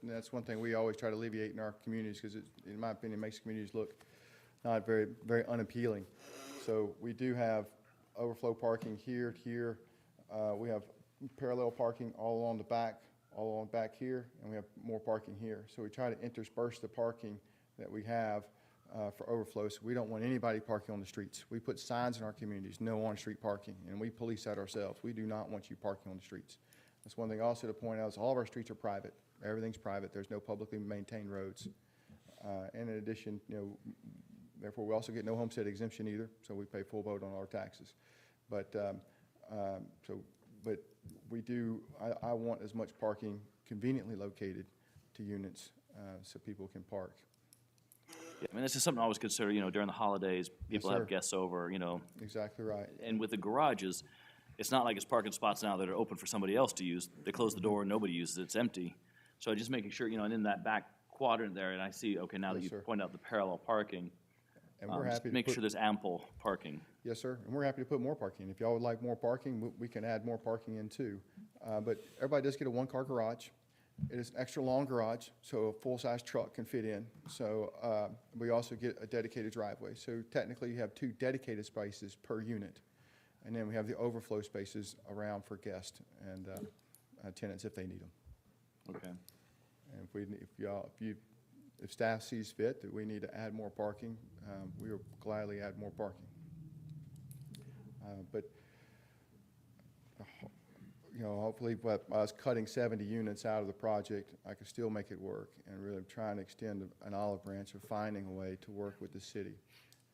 That's one thing we always try to alleviate in our communities because it, in my opinion, makes communities look not very, very unappealing. So we do have overflow parking here to here. We have parallel parking all along the back here, and we have more parking here. So we try to intersperse the parking that we have for overflow, so we don't want anybody parking on the streets. We put signs in our communities, no on-street parking, and we police that ourselves. We do not want you parking on the streets. That's one thing also to point out is all of our streets are private. Everything's private. There's no publicly maintained roads. And in addition, therefore we also get no homestead exemption either, so we pay full vote on our taxes. But but we do. I want as much parking conveniently located to units so people can park. Yeah, I mean, this is something I always consider, during the holidays, people sir. have guests over, Exactly right. And with the garages, it's not like it's parking spots now that are open for somebody else to use. They close the door and nobody uses it, it's empty. So just making sure, and in that back quadrant there, and I see, okay, now that Yes, you sir. point out the parallel parking, And we're just happy to make put, sure there's ample parking. Yes, sir. And we're happy to put more parking. If y'all would like more parking, we can add more parking in too. But everybody does get a one-car garage. It is an extra long garage, so a full-size truck can fit in. So we also get a dedicated driveway. So technically, you have 2 dedicated spaces per unit. And then we have the overflow spaces around for guests and tenants if they need them. Okay. And if staff sees fit that we need to add more parking, we will gladly add more parking. But hopefully, by us cutting 70 units out of the project, I can still make it work and really try and extend an olive branch of finding a way to work with the city.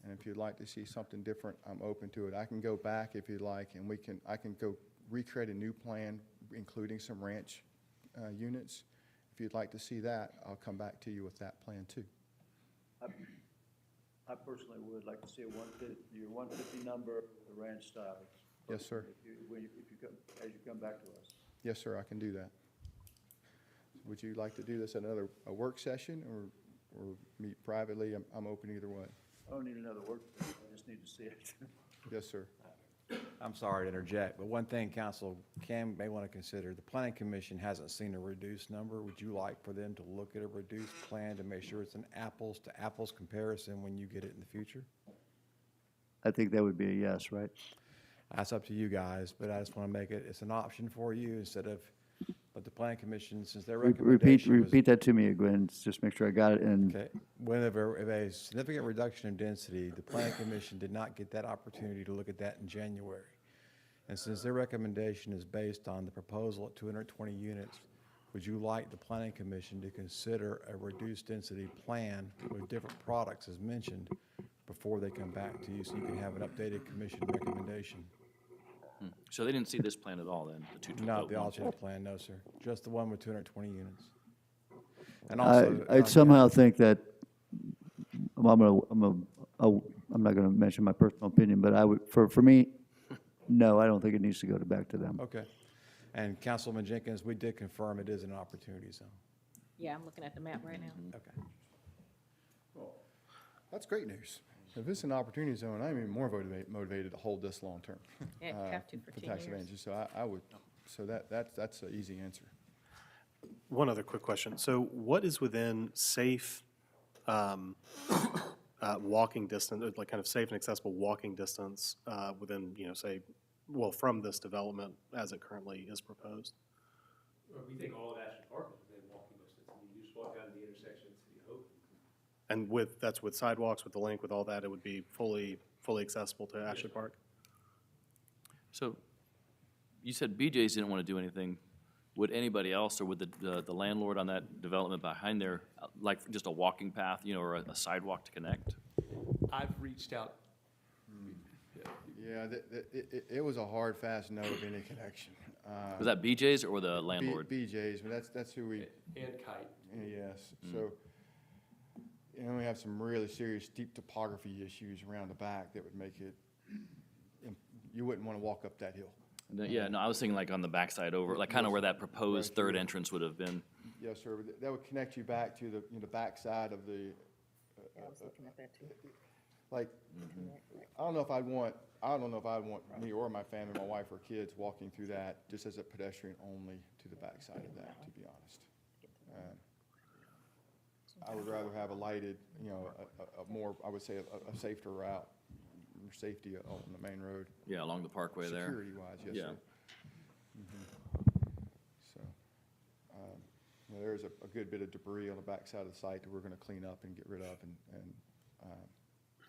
And if you'd like to see something different, I'm open to it. I can go back if you'd like, and I can go recreate a new plan, including some ranch units. If you'd like to see that, I'll come back to you with that plan too. I personally would like to see your 150 number, the ranch style. Yes, sir. As you come back to us. Yes, sir, I can do that. Would you like to do this at a work session or meet privately? I'm open either way. I don't need another work, I just need to see it. Yes, sir. I'm sorry to interject, but one thing council may want to consider, the planning commission hasn't seen a reduced number. Would you like for them to look at a reduced plan to make sure it's an apples to apples comparison when you get it in the future? I think that would be a yes, right? That's up to you guys, but I just want to make it's an option for you instead of, but the planning commission, since their recommendation was. Repeat that to me again, just make sure I got it, and Okay, whenever a significant reduction in density, the planning commission did not get that opportunity to look at that in January. And since their recommendation is based on the proposal at 220 units, would you like the planning commission to consider a reduced density plan with different products as mentioned before they come back to you, so you can have an updated commission recommendation? So they didn't see this plan at all then, the 220? Not the alternate plan, no, sir. Just the one with 220 units. And I also, somehow think that, I'm not gonna mention my personal opinion, but I would, for me, no, I don't think it needs to go back to them. Okay. And Councilman Jenkins, we did confirm it is an opportunity zone. Yeah, I'm looking at the map right now. Okay. That's great news. If it's an opportunity zone, I'm even more motivated to hold this long-term. Yeah, you have to for 10 tax years. advantages. So I would, so that's an easy answer. One other quick question. So what is within safe walking distance, or like kind of safe and accessible walking distance within, say, well, from this development as it currently is proposed? We think all of Ashland Park is within walking distance. I mean, you just walk down to the intersection at City Hope. And that's with sidewalks, with the link, with all that, it would be fully accessible to Ashley Park? So you said BJ's didn't want to do anything. Would anybody else, or would the landlord on that development behind there, like just a walking path, or a sidewalk to connect? I've reached out. Yeah, it was a hard, fast no of any connection. Was that BJ's or the landlord? BJ's, but that's who we, And Kite. yes. So, we have some really serious steep topography issues around the back that would make it, you wouldn't want to walk up that hill. Yeah, no, I was thinking like on the backside over, like kind of where that proposed third entrance would have been. Yes, sir. But that would connect you back to the backside of the, I was looking at that too. like, I don't know if I'd want me or my family, my wife or kids walking through that just as a pedestrian only to the backside of that, to be honest. I would rather have a lighted, a more, I would say, a safer route, more safety on the main road. Yeah, along the parkway there. Security-wise, yes, Yeah. sir. So, there's a good bit of debris on the backside of the site that we're gonna clean up and get rid of and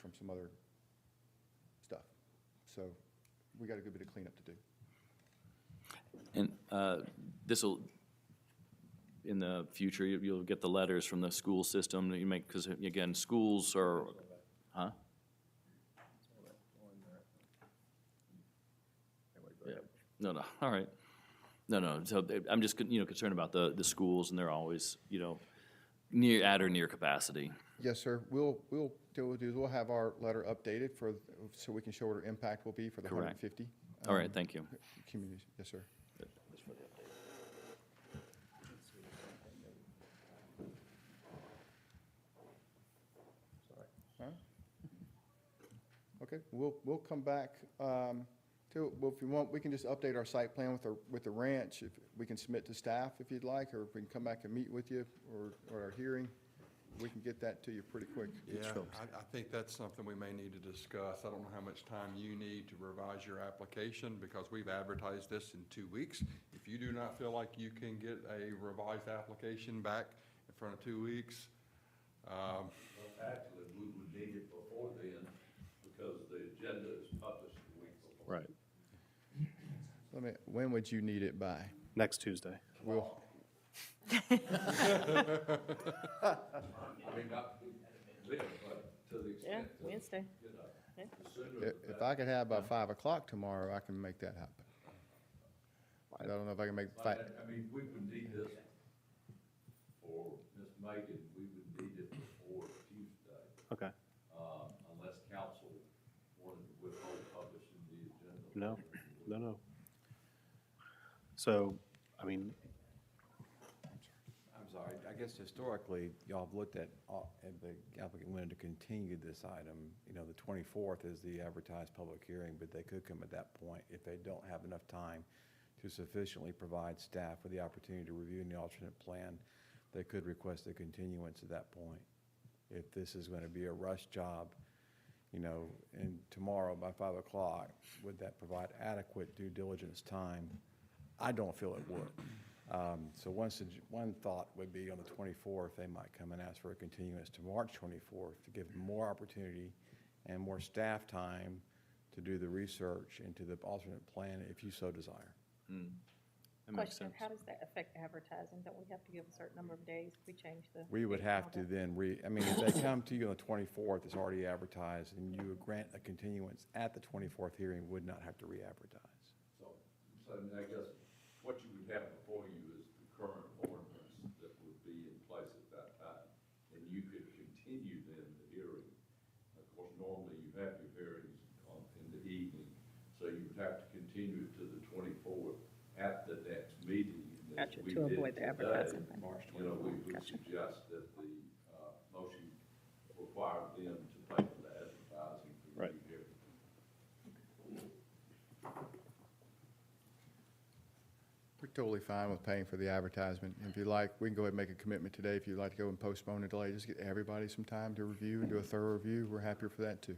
from some other stuff. So, we got a good bit of cleanup to do. And this'll, in the future, you'll get the letters from the school system that you make, because again, schools are, huh? Yeah. No, all right. No, so I'm just, concerned about the schools, and they're always, at or near capacity. Yes, sir. We'll do is we'll have our letter updated so we can show what our impact will be for the Correct. 150. All right, thank you. Communities. Yes, sir. Okay, we'll come back well, if you want, we can just update our site plan with the ranch. If we can submit to staff if you'd like, or if we can come back and meet with you or our hearing, we can get that to you pretty quick. Yeah, I think that's something we may need to discuss. I don't know how much time you need to revise your application, because we've advertised this in 2 weeks. If you do not feel like you can get a revised application back in front of 2 weeks, Well, actually, we would need it before then, because the agenda is published the week before. Right. When would you need it by? Next Tuesday. We'll, I mean, not then, but to the Yeah, extent. Wednesday. The sooner the if I could have by 5 o'clock tomorrow, I can make that happen. I don't know if I can make better. I mean, we would need this for Ms. Megan, we would need it before Tuesday, Okay. unless council wanted to withhold publishing the agenda. No. So, I mean, I'm sorry, I guess historically, y'all have looked at, and the applicant wanted to continue this item. The 24th is the advertised public hearing, but they could come at that point if they don't have enough time to sufficiently provide staff with the opportunity to review the alternate plan. They could request a continuance at that point. If this is going to be a rush job, and tomorrow by 5 o'clock, would that provide adequate due diligence time? I don't feel it would. So one thought would be on the 24th, they might come and ask for a continuance to March 24th to give them more opportunity and more staff time to do the research into the alternate plan if you so desire. That makes Question, sense. how does that affect advertising? Don't we have to give a certain number of days if we change the? We would date and have all to that? then if they come to you on the 24th, it's already advertised, and you would grant a continuance at the 24th hearing, would not have to re-advertise. So I guess what you would have before you is the current ordinance that would be in place at that time. And you could continue then the hearing. Of course, normally you have your hearings in the evening, so you would have to continue it to the 24th at the next meeting. And as Gotcha, we to did avoid the today, advertising. we would Gotcha. suggest that the motion require them to pay for the advertising totally fine with paying for the advertisement. If you like, we can go ahead and make a commitment today. If you'd like to go and postpone a delay, just get everybody some time to review and do a thorough review. We're happier for that too.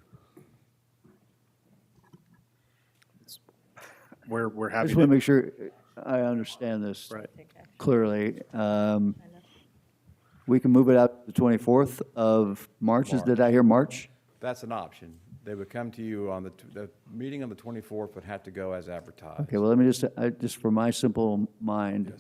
We're I happy just want to, to make sure I understand this right. clearly. We can move it out to the 24th of March. Did I hear March? That's an option. They would come to you on the meeting on the 24th would have to go as advertised. Okay, well, let me just for my simple mind,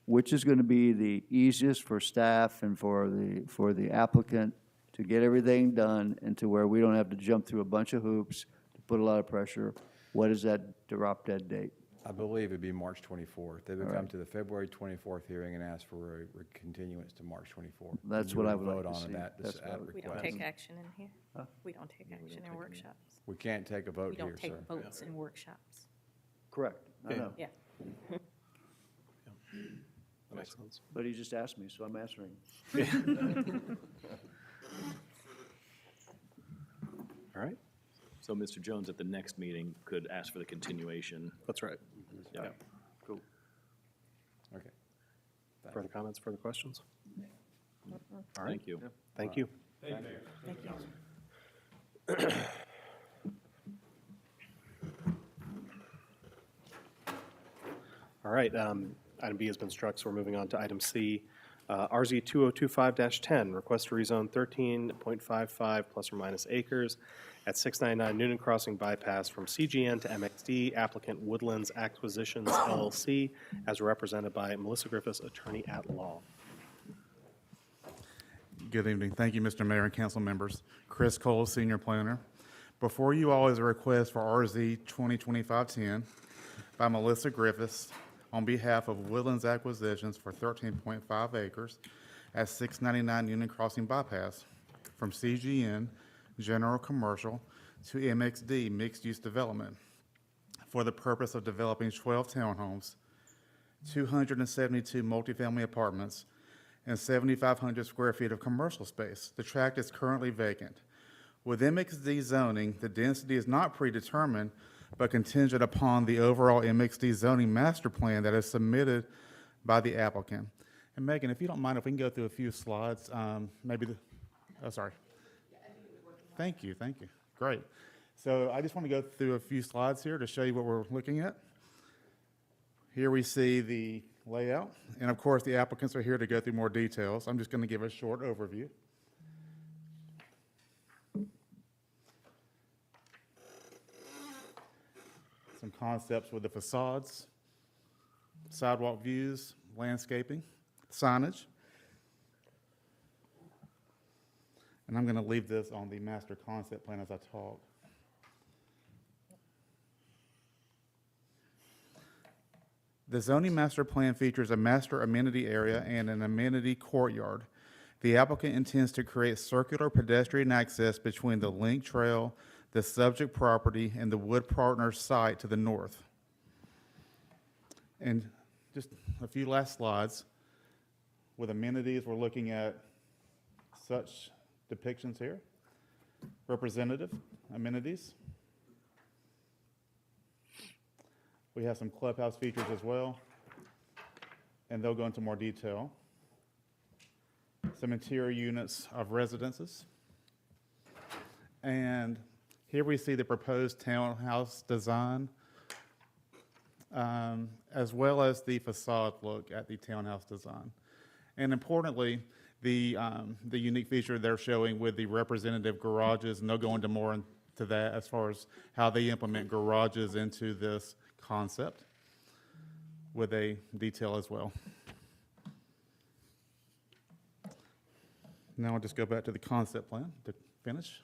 which is going to be the easiest for staff and for the applicant to get everything done and to where we don't have to jump through a bunch of hoops to put a lot of pressure? What is that drop dead date? I believe it'd be March 24th. They would All come right. to the February 24th hearing and ask for a continuance to March 24th. That's You what I would like vote to on see. that That's what I would- We don't request. take action in here. We don't take action in workshops. We can't take a We vote here, don't take sir. votes in workshops. Correct. I know. Yeah. That makes sense. But he just asked me, so I'm answering. All right, So Mr. Jones at the next meeting could ask for the continuation. that's right. Yeah. Cool. Okay. Further comments, further questions? All right, Thank you. thank you. Thank you. All right, item B has been struck, so we're moving on to item C. RZ 2025-10, request to rezone 13.55 plus or minus acres at 699 Newnan Crossing Bypass from CGN to MXD, applicant Woodlands Acquisitions LLC, as represented by Melissa Griffiths, attorney at law. Good evening. Thank you, Mr. Mayor and council members. Chris Cole, senior planner. Before you all is a request for RZ 2025-10 by Melissa Griffiths on behalf of Woodlands Acquisitions for 13.5 acres at 699 Union Crossing Bypass from CGN General Commercial to MXD Mixed Use Development for the purpose of developing 12 townhomes, 272 multifamily apartments, and 7,500 square feet of commercial space. The tract is currently vacant. With MXD zoning, the density is not predetermined, but contingent upon the overall MXD zoning master plan that is submitted by the applicant. And Megan, if you don't mind, if we can go through a few slides, sorry. Thank you. Great. So I just want to go through a few slides here to show you what we're looking at. Here we see the layout, and of course the applicants are here to go through more details. I'm just going to give a short overview. Some concepts with the facades, sidewalk views, landscaping, signage. And I'm going to leave this on the master concept plan as I talk. The zoning master plan features a master amenity area and an amenity courtyard. The applicant intends to create circular pedestrian access between the link trail, the subject property, and the Wood Partners site to the north. And just a few last slides. With amenities, we're looking at such depictions here. Representative amenities. We have some clubhouse features as well, and they'll go into more detail. Some interior units of residences. And here we see the proposed townhouse design, as well as the facade look at the townhouse design. And importantly, the unique feature they're showing with the representative garages, and they'll go into more into that as far as how they implement garages into this concept with a detail as well. Now I'll just go back to the concept plan to finish.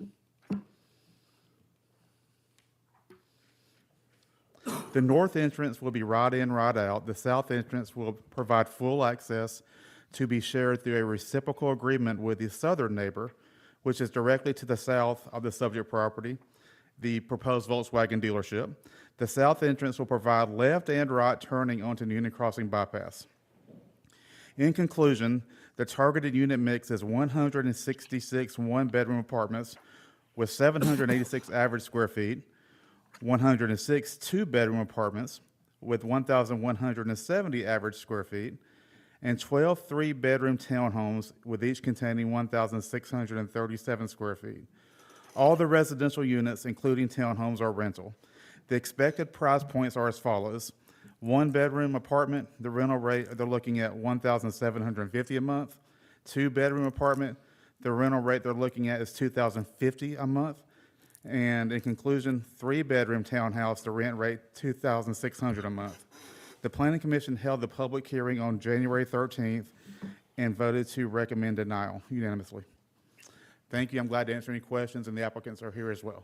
The north entrance will be right in, right out. The south entrance will provide full access to be shared through a reciprocal agreement with the southern neighbor, which is directly to the south of the subject property, the proposed Volkswagen dealership. The south entrance will provide left and right turning onto Newnan Crossing Bypass. In conclusion, the targeted unit mix is 166 one-bedroom apartments with 786 average square feet, 106 two-bedroom apartments with 1,170 average square feet, and 12 three-bedroom townhomes with each containing 1,637 square feet. All the residential units, including townhomes, are rental. The expected price points are as follows. One-bedroom apartment, the rental rate, they're looking at $1,750 a month. Two-bedroom apartment, the rental rate they're looking at is $2,050 a month. And in conclusion, three-bedroom townhouse, the rent rate $2,600 a month. The Planning Commission held the public hearing on January 13th and voted to recommend denial unanimously. Thank you. I'm glad to answer any questions, and the applicants are here as well.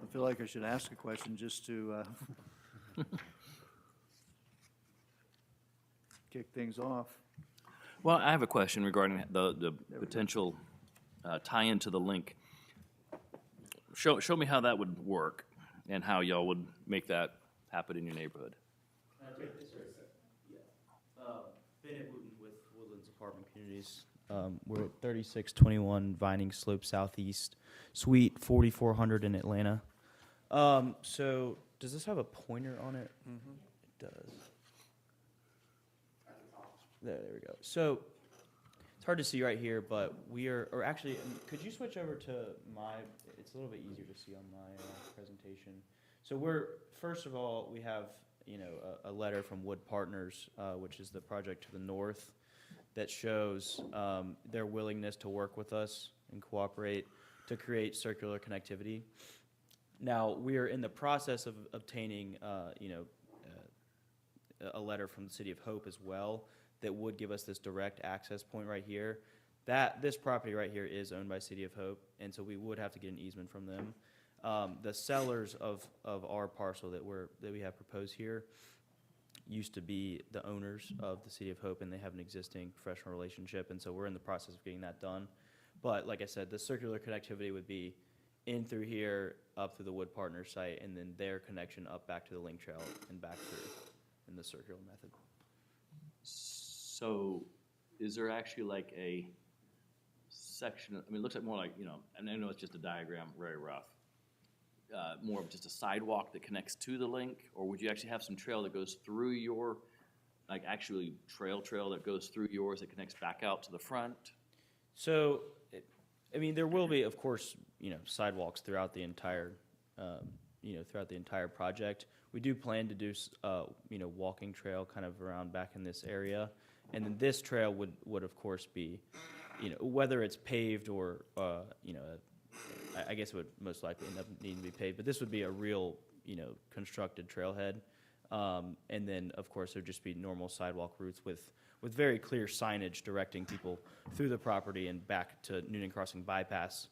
I feel like I should ask a question just to kick things off. Well, I have a question regarding the potential tie-in to the link. Show me how that would work and how y'all would make that happen in your neighborhood. Bennett Wooten with Woodlands Apartment Communities. We're at 3621 Vining Slope Southeast, Suite 4400 in Atlanta. So does this have a pointer on it? Mm-hmm. It does. There we go. So it's hard to see right here, but we are, or actually, could you switch over to my, it's a little bit easier to see on my presentation. So we're, first of all, we have, you know, a letter from Wood Partners, which is the project to the north, that shows their willingness to work with us and cooperate to create circular connectivity. Now, we are in the process of obtaining, a letter from the City of Hope as well that would give us this direct access point right here. This property right here is owned by City of Hope, and so we would have to get an easement from them. The sellers of our parcel that we have proposed here used to be the owners of the City of Hope, and they have an existing professional relationship, and so we're in the process of getting that done. But like I said, the circular connectivity would be in through here, up through the Wood Partners site, and then their connection up back to the link trail and back through in the circular method. So is there actually like a section, I mean, it looks like more like, you know, and I know it's just a diagram, very rough, more of just a sidewalk that connects to the link, or would you actually have some trail that goes through your, like actually trail that goes through yours that connects back out to the front? So, I mean, there will be, of course, you know, sidewalks throughout the entire, throughout the entire project. We do plan to do, walking trail kind of around back in this area, and then this trail would of course be, you know, whether it's paved or, I guess it would most likely end up needing to be paved, but this would be a real, you know, constructed trailhead, and then of course there'd just be normal sidewalk routes with very clear signage directing people through the property and back to Newnan Crossing bypass,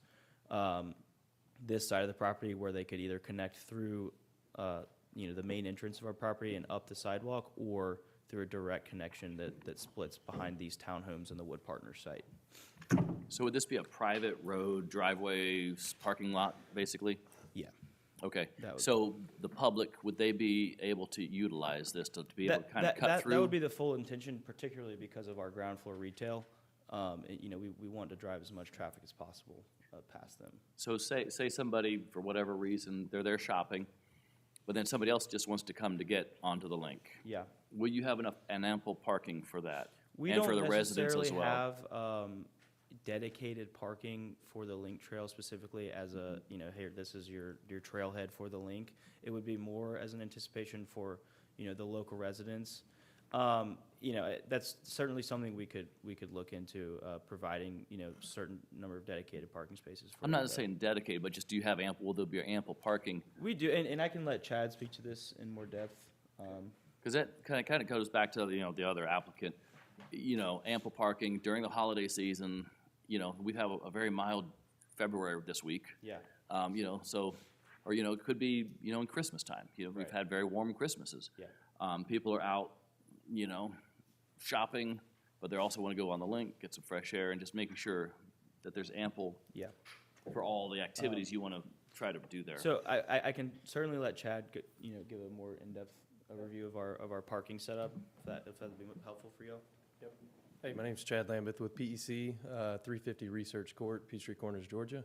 this side of the property where they could either connect through, the main entrance of our property and up the sidewalk, or through a direct connection that splits behind these townhomes in the Wood Partners site. So would this be a private road, driveway, parking lot, basically? Yeah. Okay, so the public, would they be able to utilize this to be able to kind of cut through? That would be the full intention, particularly because of our ground floor retail. We want to drive as much traffic as possible past them. So say somebody, for whatever reason, they're there shopping, but then somebody else just wants to come to get onto the link. Yeah. Will you have enough and ample parking for that? We and don't for the residents as well? have dedicated parking for the link trail specifically as a, here, this is your trailhead for the link. It would be more as an anticipation for, the local residents. That's certainly something we could look into, providing, certain number of dedicated parking spaces. I'm not saying dedicated, but just do you have will there be ample parking? We do, and I can let Chad speak to this in more depth. Because that kind of goes back to, the other applicant, ample parking during the holiday season. We have a very mild February this week. Yeah. It could be, in Christmas time. We've had very warm Christmases. Yeah. People are out, shopping, but they also want to go on the link, get some fresh air, and just making sure that there's ample for all the activities you want to try to do there. So I can certainly let Chad, give a more in-depth overview of our parking setup, if that'd be helpful for you. Yep. Hey, my name's Chad Lambeth with PEC, 350 Research Court, Peachtree Corners, Georgia.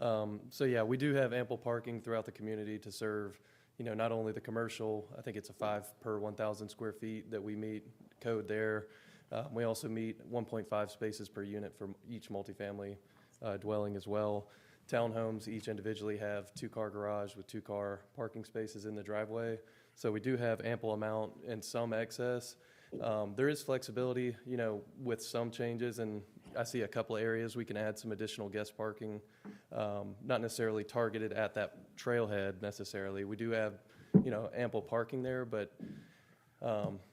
So yeah, we do have ample parking throughout the community to serve, not only the commercial, I think it's a 5 per 1,000 square feet that we meet code there. We also meet 1.5 spaces per unit for each multifamily dwelling as well. Townhomes each individually have 2-car garage with 2-car parking spaces in the driveway. So we do have ample amount and some excess. There is flexibility, with some changes, and I see a couple of areas we can add some additional guest parking, not necessarily targeted at that trailhead necessarily. We do have, ample parking there, but,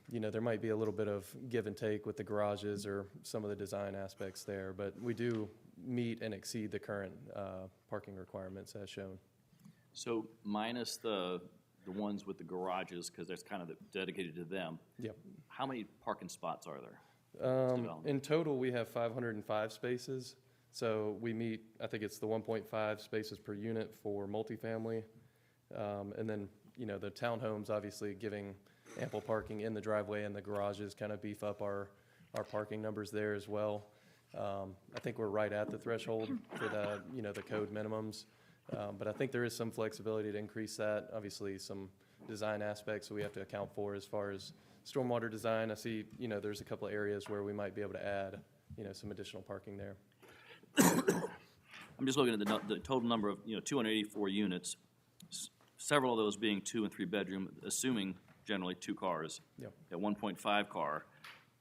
there might be a little bit of give and take with the garages or some of the design aspects there, but we do meet and exceed the current parking requirements as shown. So minus the ones with the garages, because that's kind of dedicated to them. Yep. How many parking spots are there? In total, we have 505 spaces. So we meet, I think it's the 1.5 spaces per unit for multifamily. And then, the townhomes obviously giving ample parking in the driveway and the garages kind of beef up our parking numbers there as well. I think we're right at the threshold for the, the code minimums. But I think there is some flexibility to increase that. Obviously, some design aspects we have to account for as far as stormwater design. I see, there's a couple of areas where we might be able to add, some additional parking there. I'm just looking at the total number of, 284 units, several of those being 2 and 3 bedroom, assuming generally 2 cars. Yep. At 1.5 car,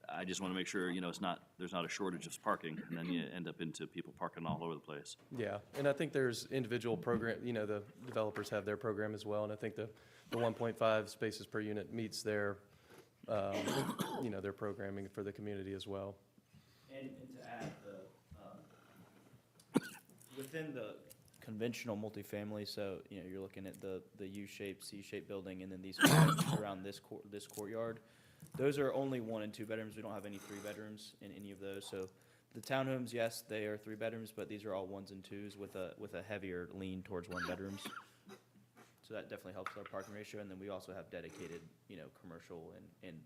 I just want to make sure, there's not a shortage of parking, and then you end up into people parking all over the place. Yeah, and I think there's individual program, the developers have their program as well, and I think the 1.5 spaces per unit meets their, their programming for the community as well. And to add within the conventional multifamily, so, you're looking at the U-shaped, C-shaped building, and then these around this courtyard. Those are only 1 and 2 bedrooms. We don't have any 3 bedrooms in any of those. So the townhomes, yes, they are 3 bedrooms, but these are all 1s and 2s with a heavier lean towards 1 bedrooms. So that definitely helps our parking ratio. And then we also have dedicated, commercial and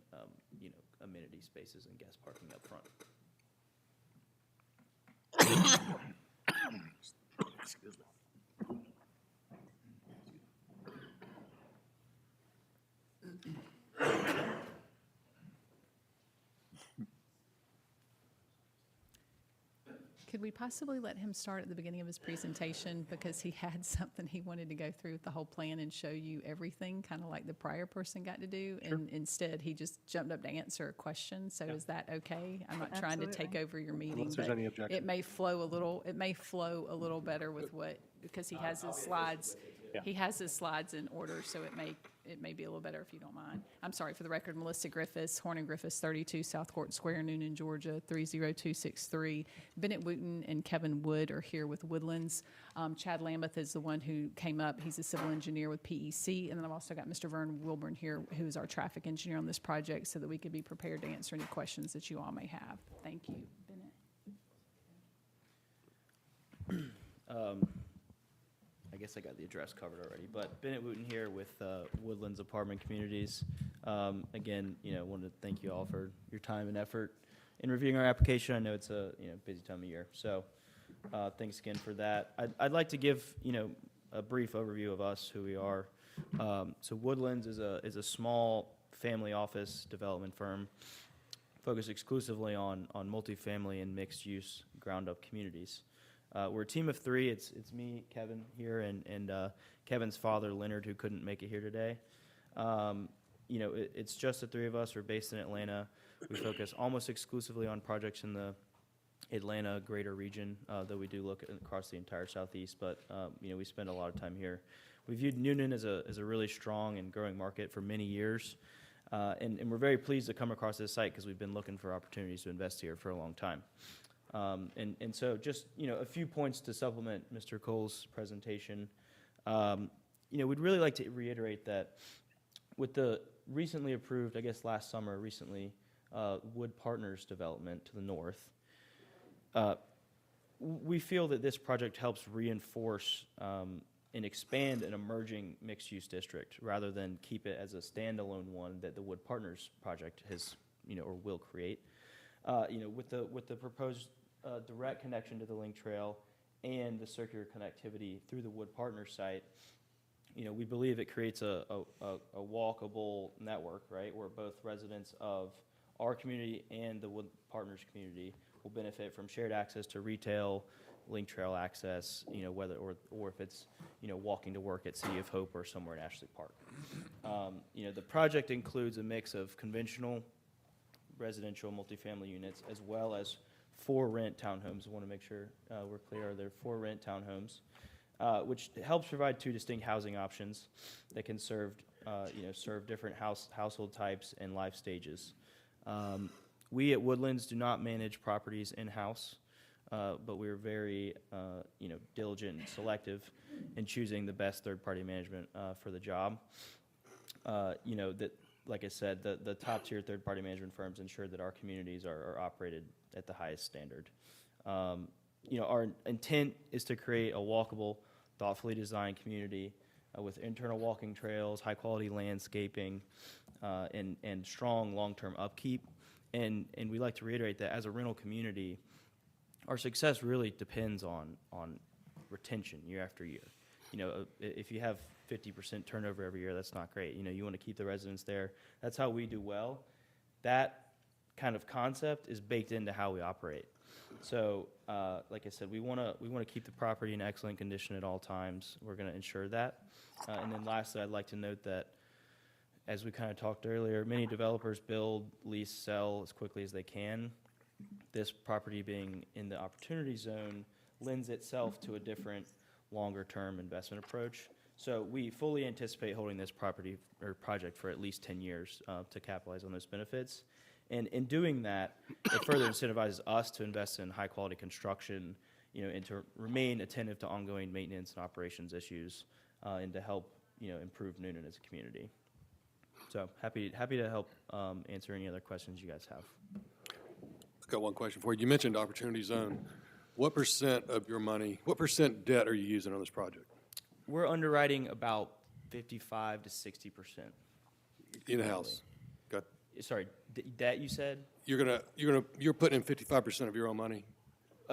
amenity spaces and guest parking up front. Excuse me. Could we possibly let him start at the beginning of his presentation, because he had something he wanted to go through with the whole plan and show you everything, kind of like the prior person got to do, and instead he just jumped up to answer a question. So is that okay? I'm not trying to take over your meeting, Unless there's but any objection. it may flow a little better with what, because he has his slides. He has his slides in order, so it may be a little better if you don't mind. I'm sorry, for the record, Melissa Griffiths, Horn and Griffiths, 32 South Court Square, Newnan, Georgia, 30263. Bennett Wooten and Kevin Wood are here with Woodlands. Chad Lambeth is the one who came up. He's a civil engineer with PEC. And then I've also got Mr. Vern Wilburn here, who is our traffic engineer on this project, so that we could be prepared to answer any questions that you all may have. Thank you. Bennett? I guess I got the address covered already, but Bennett Wooten here with Woodlands Apartment Communities. Again, wanted to thank you all for your time and effort in reviewing our application. I know it's a busy time of year, so thanks again for that. I'd like to give a brief overview of us, who we are. So Woodlands is a small family office development firm focused exclusively on multifamily and mixed use ground up communities. We're a team of 3. It's me, Kevin here, and Kevin's father, Leonard, who couldn't make it here today. It's just the 3 of us. We're based in Atlanta. We focus almost exclusively on projects in the Atlanta greater region, though we do look across the entire Southeast. But we spend a lot of time here. We viewed Newnan as a really strong and growing market for many years, and we're very pleased to come across this site because we've been looking for opportunities to invest here for a long time. And so just, a few points to supplement Mr. Cole's presentation. We'd really like to reiterate that with the recently approved, I guess last summer, Wood Partners development to the north, we feel that this project helps reinforce and expand an emerging mixed-use district rather than keep it as a standalone one that the Wood Partners project has, or will create. With the proposed direct connection to the Link Trail and the circular connectivity through the Wood Partners site, we believe it creates a walkable network, right, where both residents of our community and the Wood Partners community will benefit from shared access to retail, Link Trail access, whether or if it's, walking to work at City of Hope or somewhere in Ashley Park. The project includes a mix of conventional residential multifamily units as well as for-rent townhomes. I want to make sure we're clear. They're for-rent townhomes, which helps provide two distinct housing options that can serve different household types and life stages. We at Woodlands do not manage properties in-house, but we're very, diligent and selective in choosing the best third-party management for the job. That, like I said, the top-tier third-party management firms ensure that our communities are operated at the highest standard. Our intent is to create a walkable, thoughtfully designed community with internal walking trails, high-quality landscaping, and strong long-term upkeep. And we like to reiterate that as a rental community, our success really depends on retention year after year. If you have 50% turnover every year, that's not great. You want to keep the residents there. That's how we do well. That kind of concept is baked into how we operate. So, like I said, we want to keep the property in excellent condition at all times. We're going to ensure that. And then lastly, I'd like to note that, as we kind of talked earlier, many developers build, lease, sell as quickly as they can. This property being in the opportunity zone lends itself to a different, longer-term investment approach. So we fully anticipate holding this property or project for at least 10 years to capitalize on those benefits. And in doing that, it further incentivizes us to invest in high-quality construction, and to remain attentive to ongoing maintenance and operations issues, and to help, improve Newnan as a community. So happy to help answer any other questions you guys have. I've got one question for you. You mentioned Opportunity Zone. What % of your money, what % debt are you using on this project? We're underwriting about 55 to 60%. In-house. Got. Sorry, debt you said? You're putting in 55% of your own money?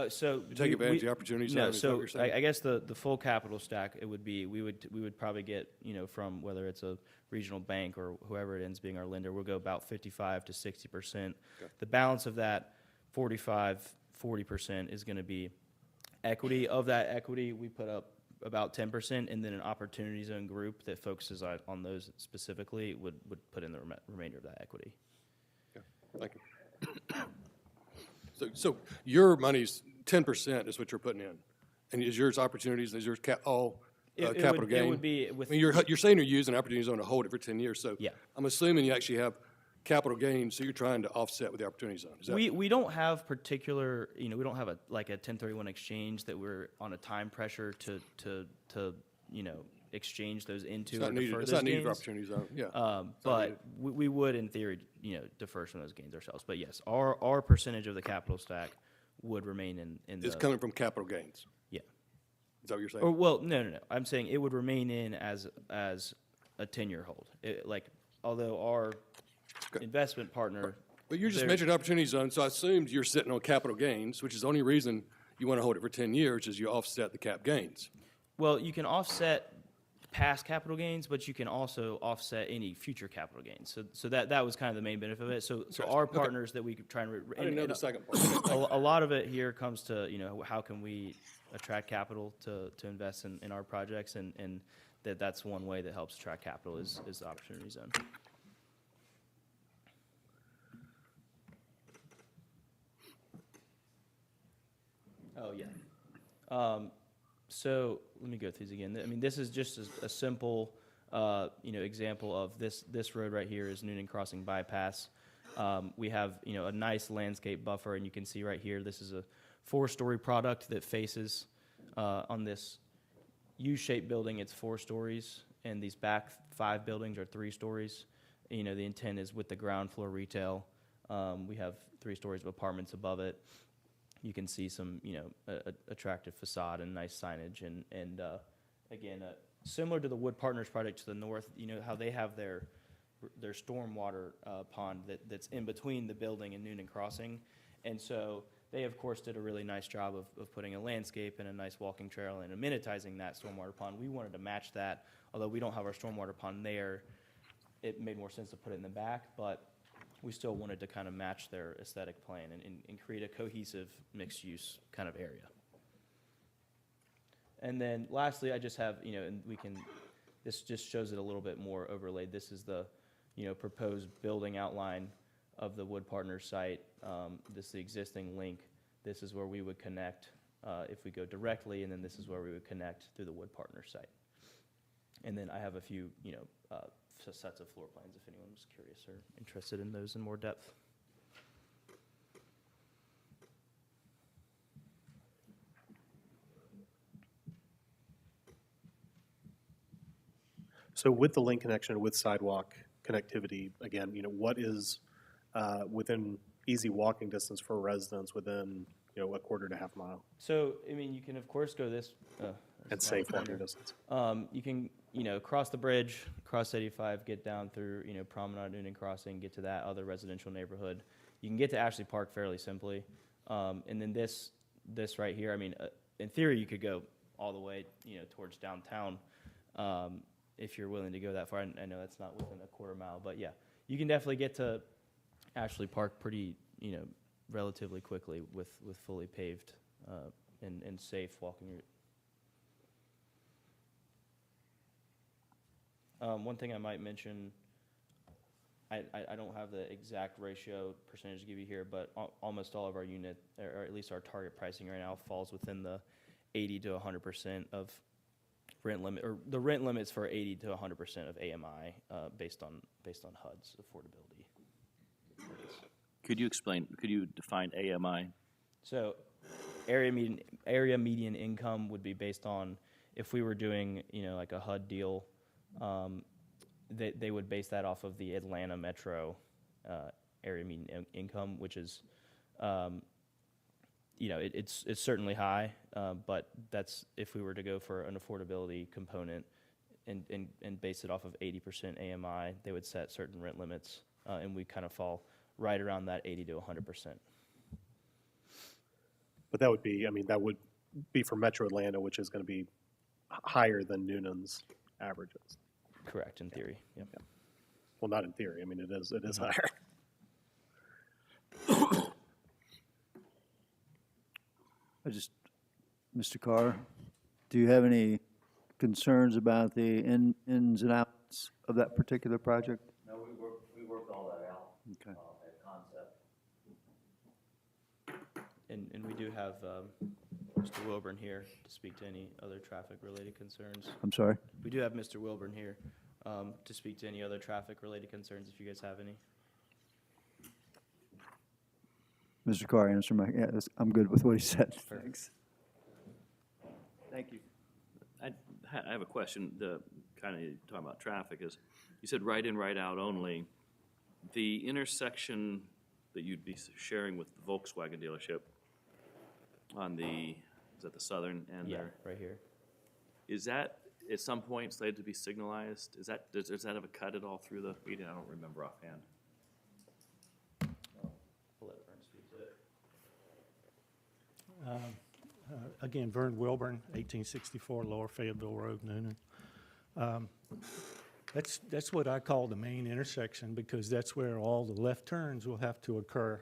So you take advantage of the Opportunity Zone? No, is that what so you're saying? I guess the full capital stack, it would be, we would probably get, from whether it's a regional bank or whoever it ends being our lender, we'll go about 55 to 60%. Okay. The balance of that 40% is going to be equity. Of that equity, we put up about 10%, and then an Opportunity Zone group that focuses on those specifically would put in the remainder of that equity. Okay. Thank you. So your money's 10% is what you're putting in, and is yours opportunities? Is yours capital gain? It would be with. I mean, you're saying you're using Opportunity Zone to hold it for 10 years. So Yeah. I'm assuming you actually have capital gains, so you're trying to offset with the Opportunity Zone. Is that We don't have particular, we don't have a 1031 exchange that we're on a time pressure to exchange those into It's not or needed. defer It's those not needed for gains. Opportunity Zone. Yeah. But not needed. we would, in theory, defer some of those gains ourselves. But yes, our percentage of the capital stack would remain in It's the. coming from capital gains. Yeah. Is that what you're saying? Or, well, no. I'm saying it would remain in as a 10-year hold. Although our investment partner. But you just they're- mentioned Opportunity Zone, so I assumed you're sitting on capital gains, which is the only reason you want to hold it for 10 years is you offset the cap gains. Well, you can offset past capital gains, but you can also offset any future capital gains. So that was kind of the main benefit of it. So our partners that we could try and. I didn't know the second part. A lot of it here comes to, how can we attract capital to invest in our projects, and that's one way that helps attract capital is the Opportunity Zone. Oh, yeah. So let me go through these again. I mean, this is just a simple, example of this road right here is Newnan Crossing Bypass. We have, a nice landscape buffer, and you can see right here, this is a 4-story product that faces on this U-shaped building. It's 4 stories, and these back 5 buildings are 3 stories. The intent is with the ground floor retail. We have 3 stories of apartments above it. you can see some, attractive facade and nice signage. And again, similar to the Wood Partners project to the north, how they have their stormwater pond that's in between the building and Newnan Crossing. And so they, of course, did a really nice job of putting a landscape and a nice walking trail and amenitizing that stormwater pond. We wanted to match that. Although we don't have our stormwater pond there, it made more sense to put it in the back, but we still wanted to kind of match their aesthetic plan and create a cohesive mixed-use kind of area. And then lastly, I just have, and this just shows it a little bit more overlaid. This is the, proposed building outline of the Wood Partners site. This is the existing link. This is where we would connect if we go directly, and then this is where we would connect through the Wood Partners site. And then I have a few, sets of floor plans if anyone was curious or interested in those in more depth. So with the link connection, with sidewalk connectivity, again, what is within easy walking distance for residents within, a quarter to half mile? So, you can, of course, go this. And safe walking distance. You can, cross the bridge, cross 85, get down through, Promenade, Newnan Crossing, get to that other residential neighborhood. You can get to Ashley Park fairly simply. And then this right here, in theory, you could go all the way, towards downtown if you're willing to go that far. I know that's not within a quarter mile, but yeah, you can definitely get to Ashley Park pretty, relatively quickly with fully paved and safe walking route. One thing I might mention, I don't have the exact ratio percentage to give you here, but almost all of our unit, or at least our target pricing right now, falls within the 80 to 100% of rent limit, or the rent limits for 80 to 100% of AMI based on HUD's affordability. Could you define AMI? So area median income would be based on, if we were doing, like a HUD deal, they would base that off of the Atlanta metro area median income, which is, it's certainly high, but that's if we were to go for an affordability component and base it off of 80% AMI, they would set certain rent limits, and we kind of fall right around that 80 to 100%. But that would be for Metro Atlanta, which is going to be higher than Newnan's averages. Correct, in theory. Yep. Yeah. Well, not in theory. It is higher. Mr. Carr, do you have any concerns about the ins and outs of that particular project? No, we worked all that out. Okay. At concept. And we do have Mr. Wilburn here to speak to any other traffic-related concerns. I'm sorry? We do have Mr. Wilburn here to speak to any other traffic-related concerns, if you guys have any. Mr. Carr, answer I'm good with what he said. Perfect. Thanks. Thank you. I have a question, kind of talking about traffic is, you said right in, right out only. The intersection that you'd be sharing with the Volkswagen dealership on is that the southern end there? Yeah, right here. Is that at some point slated to be signalized? Does that have a cut at all through the meeting? I don't remember offhand. We'll let Vern speak to it. Again, Vern Wilburn, 1864 Lower Fayetteville Road, Newnan. That's what I call the main intersection, because that's where all the left turns will have to occur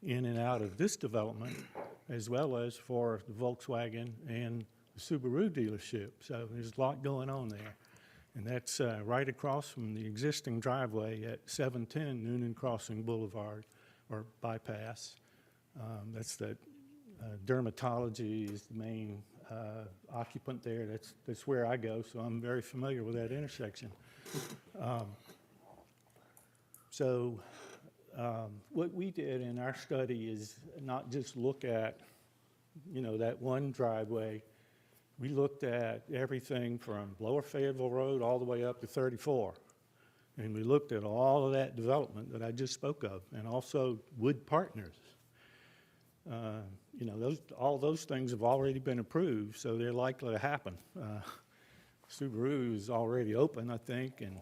in and out of this development, as well as for the Volkswagen and the Subaru dealership. So there's a lot going on there. And that's right across from the existing driveway at 710 Newnan Crossing Boulevard, or bypass. That's the dermatology is the main occupant there. That's where I go, so I'm very familiar with that intersection. What we did in our study is not just look at, that one driveway. We looked at everything from Lower Fayetteville Road all the way up to 34. And we looked at all of that development that I just spoke of, and also Wood Partners. You know, all those things have already been approved, so they're likely to happen. Subaru is already open, I think, and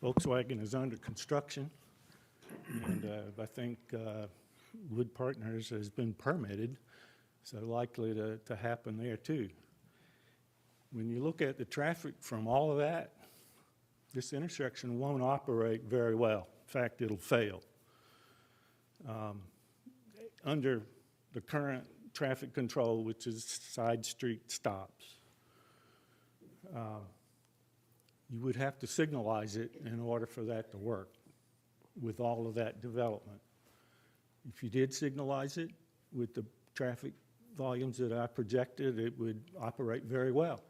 Volkswagen is under construction. And I think Wood Partners has been permitted, so likely to happen there too. When you look at the traffic from all of that, this intersection won't operate very well. In fact, it'll fail. Under the current traffic control, which is side street stops, you would have to signalize it in order for that to work with all of that development. If you did signalize it with the traffic volumes that I projected, it would operate very well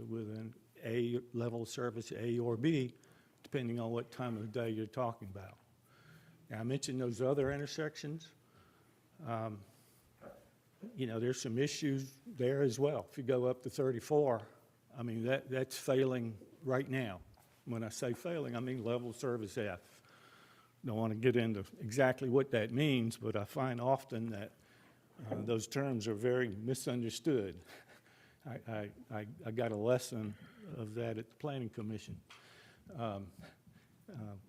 with an A level of service, A or B, depending on what time of day you're talking about. Now, I mentioned those other intersections. You know, there's some issues there as well. If you go up to 34, I mean, that's failing right now. When I say failing, I mean level service F. Don't want to get into exactly what that means, but I find often that those terms are very misunderstood. I got a lesson of that at the Planning Commission.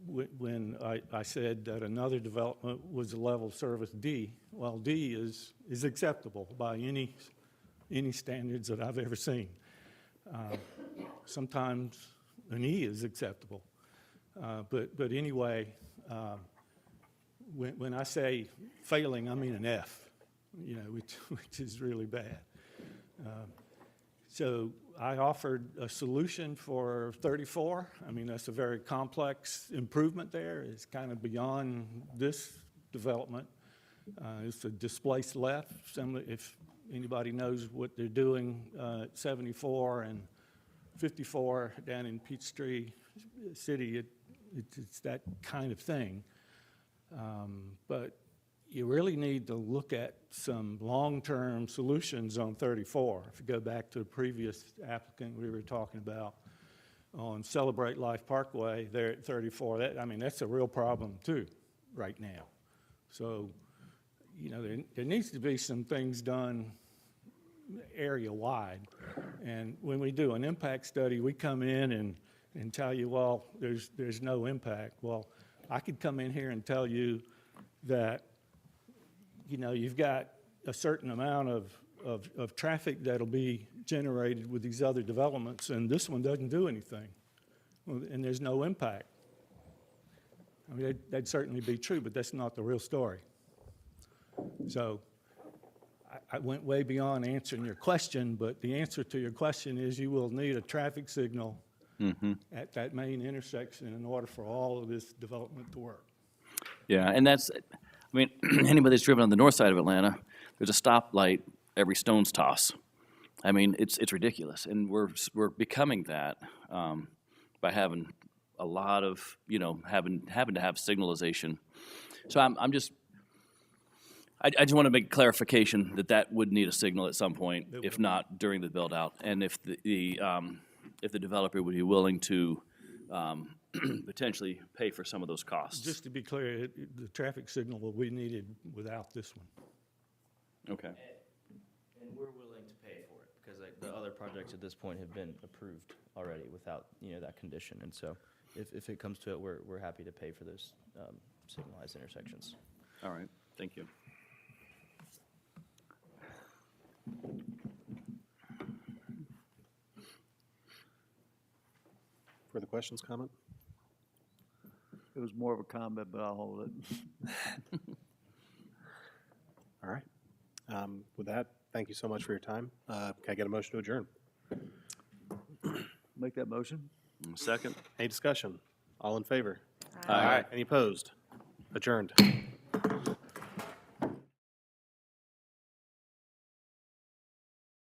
When I said that another development was a level service D, well, D is acceptable by any standards that I've ever seen. Sometimes an E is acceptable. But anyway, when I say failing, I mean an F, you know, which is really bad. So I offered a solution for 34. I mean, that's a very complex improvement there. It's kind of beyond this development. It's a displaced left. If anybody knows what they're doing at 74 and 54 down in Peachtree City, it's that kind of thing. But you really need to look at some long-term solutions on 34. If you go back to the previous applicant we were talking about on Celebrate Life Parkway there at 34, I mean, that's a real problem too right now. So, you know, there needs to be some things done area-wide. And when we do an impact study, we come in and tell you, well, there's no impact. Well, I could come in here and tell you that, you know, you've got a certain amount of traffic that'll be generated with these other developments, and this one doesn't do anything, and there's no impact. I mean, that'd certainly be true, but that's not the real story. So I went way beyond answering your question, but the answer to your question is you will need a traffic signal at that main intersection in order for all of this development to work. Yeah, and that's, I mean, anybody that's driven on the north side of Atlanta, there's a stoplight every stone's toss. I mean, it's ridiculous, and we're becoming that by having a lot of, you know, having to have signalization. So I just want to make clarification that would need a signal at some point, if not during the build out, and if the developer would be willing to potentially pay for some of those costs. Just to be clear, the traffic signal will be needed without this one. Okay. And we're willing to pay for it because the other projects at this point have been approved already without, you know, that condition. And so if it comes to it, we're happy to pay for those signalized intersections. All right. Thank you. Further questions, comment? It was more of a comment, but I'll hold it. All right. With that, thank you so much for your time. Can I get a motion to adjourn? Make that motion. Second. Any discussion? All in favor? Aye. Any opposed? Adjourned.